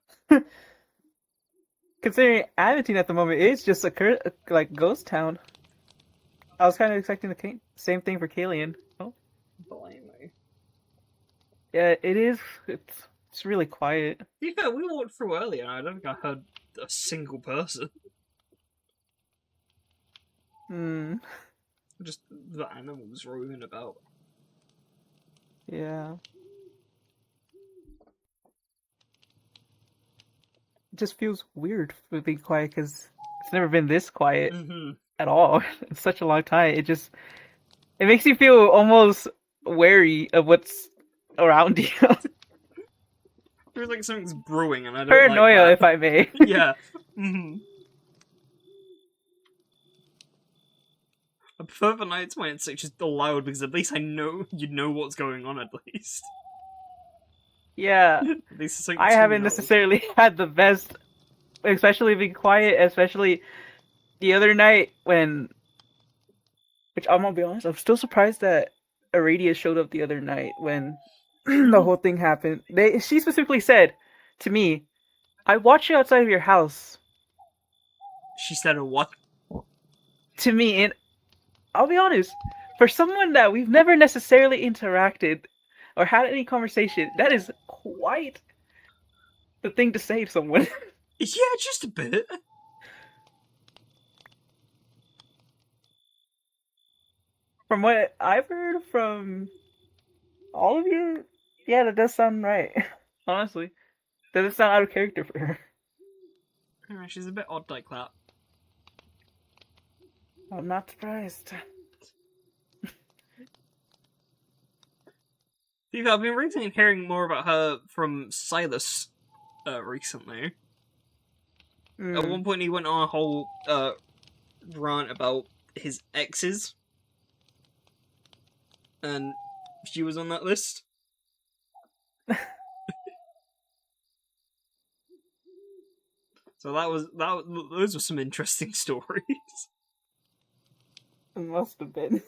[SPEAKER 3] Considering Amity at the moment is just a like ghost town. I was kind of expecting the same thing for Kalian. Oh,
[SPEAKER 1] Blimey.
[SPEAKER 3] yeah, it is. It's really quiet.
[SPEAKER 1] Yeah, we walked through earlier and I don't think I heard a single person. Just the animals roaming about.
[SPEAKER 3] Yeah. It just feels weird for being quiet because it's never been this quiet at all in such a long time. It makes you feel almost wary of what's around you.
[SPEAKER 1] Feels like something's brewing and I don't
[SPEAKER 3] Paranoia,
[SPEAKER 1] like that.
[SPEAKER 3] if I may.
[SPEAKER 1] Yeah. I prefer the nights when it's like just loud because at least you know what's going on at least.
[SPEAKER 3] Yeah.
[SPEAKER 1] At least it's like
[SPEAKER 3] I haven't necessarily had the best, especially being quiet, especially the other night which I'm gonna be honest, I'm still surprised that Aradia showed up the other night when the whole thing happened. She specifically said to me, I watched you outside of your house.
[SPEAKER 1] She said a what?
[SPEAKER 3] To me, and I'll be honest, for someone that we've never necessarily interacted or had any conversation, that is quite the thing to say to someone.
[SPEAKER 1] Yeah, just a bit.
[SPEAKER 3] From what I've heard from all of you, yeah, that does sound right. Honestly, doesn't sound out of character for her.
[SPEAKER 1] She's a bit odd like that.
[SPEAKER 3] I'm not surprised.
[SPEAKER 1] I've been recently hearing more about her from Silas recently. At one point he went on a whole rant about his exes. And she was on that list. So those were some interesting stories.
[SPEAKER 3] It must have been.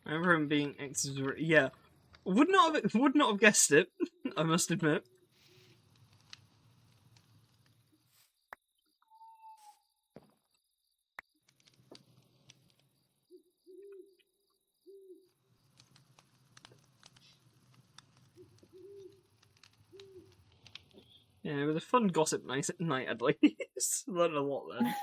[SPEAKER 1] I remember him being yeah. Would not have guessed it, I must admit. Yeah, it was a fun gossip night at least. Learned a lot then.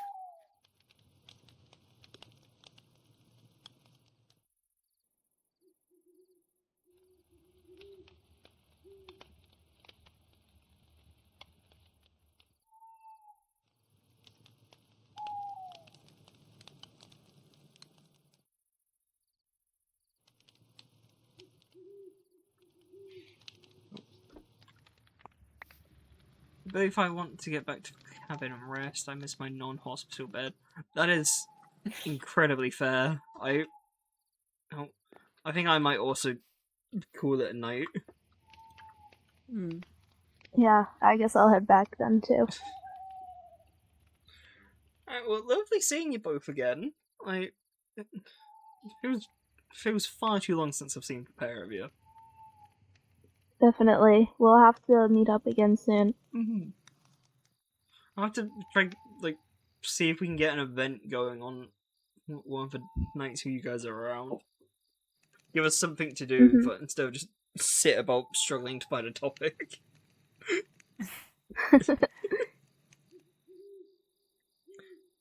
[SPEAKER 1] But if I want to get back to the cabin and rest, I miss my non-hospital bed. That is incredibly fair. I think I might also call it a night.
[SPEAKER 2] Yeah, I guess I'll head back then too.
[SPEAKER 1] Alright, well, lovely seeing you both again. It feels far too long since I've seen a pair of you.
[SPEAKER 2] Definitely. We'll have to meet up again soon.
[SPEAKER 1] Mm-hmm. I'll have to try, see if we can get an event going on one of the nights when you guys are around. Give us something to do, but instead of just sit about struggling to find a topic.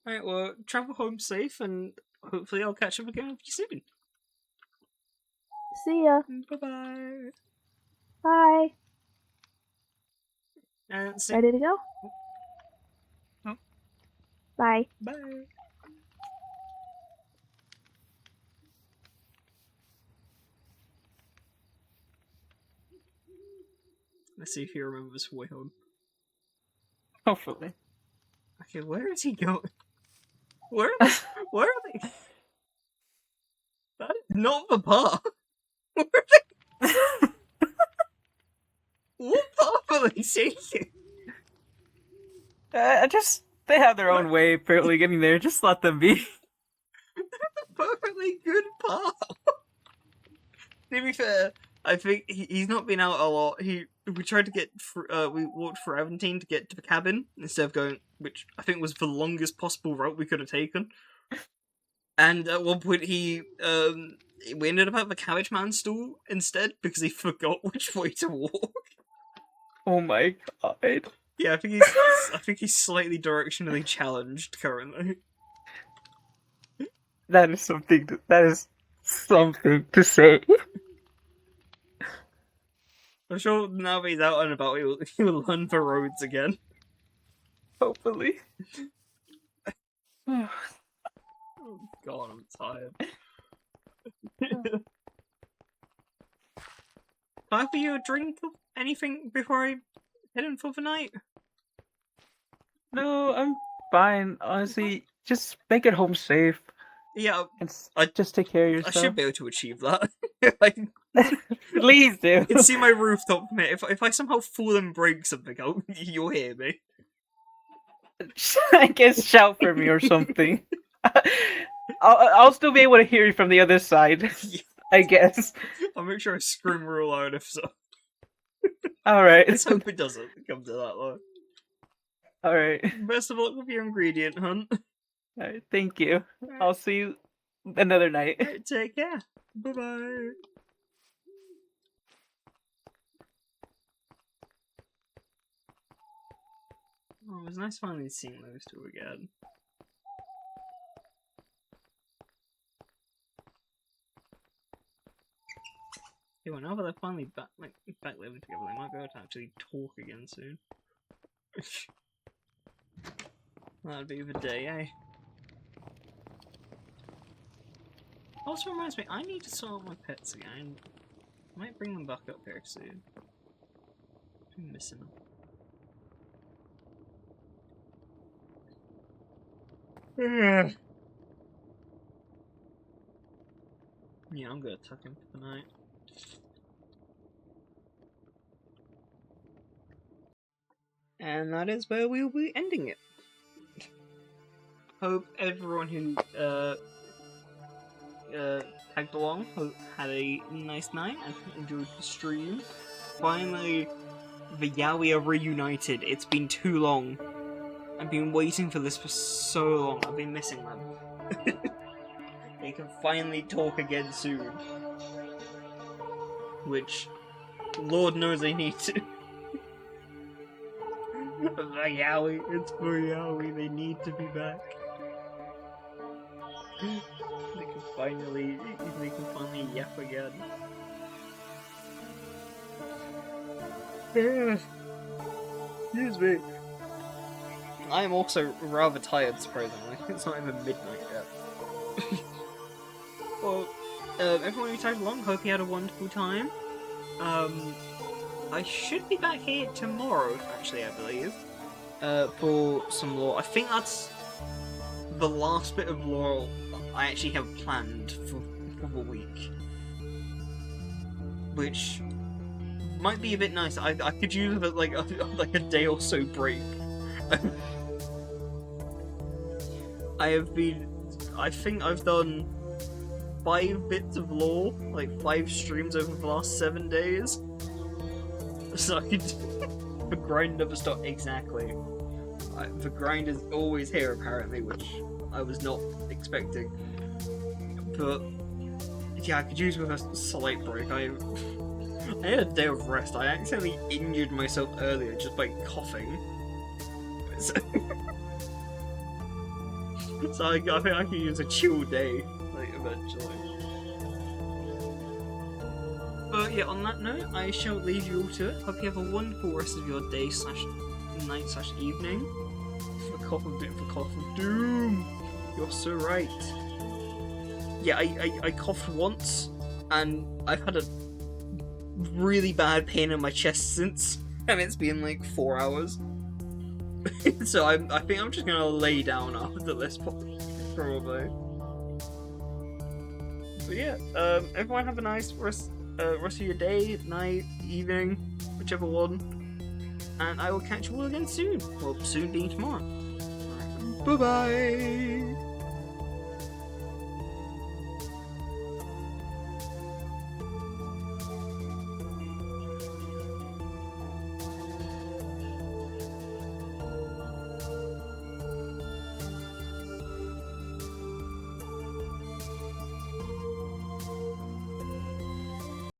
[SPEAKER 1] Alright, well, travel home safe, and hopefully I'll catch up again with you soon.
[SPEAKER 2] See ya.
[SPEAKER 1] Bye-bye.
[SPEAKER 2] Bye.
[SPEAKER 1] Ready
[SPEAKER 2] to go?
[SPEAKER 1] Oh.
[SPEAKER 2] Bye.
[SPEAKER 1] Bye. Let's see if he remembers way home.
[SPEAKER 3] Hopefully.
[SPEAKER 1] Okay, where is he going? Where are they? That is not the path. Where are they? What path are they taking?
[SPEAKER 3] They have their own way apparently getting there. Just let them be.
[SPEAKER 1] Perfectly good path. To be fair, I think he's not been out a lot. We tried to get we walked for 17 to get to the cabin instead of going, which I think was the longest possible route we could have taken. And at one point we ended up at the cabbage man stall instead because he forgot which way to walk.
[SPEAKER 3] Oh my god.
[SPEAKER 1] Yeah, I think he's slightly directionally challenged currently.
[SPEAKER 3] That is something to say.
[SPEAKER 1] I'm sure now that he's out and about, he'll learn the roads again.
[SPEAKER 3] Hopefully.
[SPEAKER 1] Oh god, I'm tired. Can I offer you a drink or anything before I head in for the night?
[SPEAKER 3] No, I'm fine. Honestly, just make it home safe.
[SPEAKER 1] Yeah,
[SPEAKER 3] just take care of yourself.
[SPEAKER 1] I should be able to achieve that.
[SPEAKER 3] Please do.
[SPEAKER 1] You can see my rooftop from here. If I somehow fall and break something, you'll hear me.
[SPEAKER 3] I guess shout for me or something. I'll still be able to hear you from the other side. Yeah. I guess.
[SPEAKER 1] I'll make sure I scream real loud if so.
[SPEAKER 3] Alright.
[SPEAKER 1] Let's hope it doesn't come to that though.
[SPEAKER 3] Alright.
[SPEAKER 1] Best of luck with your ingredient hunt.
[SPEAKER 3] Alright, thank you. Right. I'll see you another night.
[SPEAKER 1] Right, take care. Bye-bye. Oh, it was nice finally seeing those two again. Yeah, well, now that they're finally back living together, they might be able to actually talk again soon. That'd be the day, eh? Also reminds me, I need to sort out my pets again. I might bring them back up here soon. I'm missing them. Yeah, I'm gonna tuck him for the night. And that is where we will be ending it. Hope everyone who tagged along had a nice night and enjoyed the stream. Finally, the Yowie are reunited. It's been too long. I've been waiting for this for so long. I've been missing them. They can finally talk again soon. Which, Lord knows they need to. The Yowie, it's for Yowie. They need to be back. They can finally yap again. Excuse me. I am also rather tired, surprisingly. It's not even midnight yet. Well, everyone who tagged along, hope you had a wonderful time. I should be back here tomorrow, actually, I believe, for some lore. I think that's the last bit of lore I actually have planned for the week. Which might be a bit nice. I could use like a day or so break. I think I've done 5 bits of lore, like 5 streams over the last 7 days. So I could... The grind never stopped. Exactly. The grind is always here, apparently, which I was not expecting. But yeah, I could use with a slight break. I had a day of rest. I accidentally injured myself earlier just by coughing. So I think I could use a chill day, like, eventually. But yeah, on that note, I shall leave you all to it. Hope you have a wonderful rest of your day / night / evening. For cough of doom. You're so right. Yeah, I coughed once, and I've had a really bad pain in my chest since, and it's been like 4 hours. So I think I'm just gonna lay down after this point, probably. But yeah, everyone have a nice rest of your day, night, evening, whichever one. And I will catch you all again soon. Well, soon being tomorrow. Bye bye!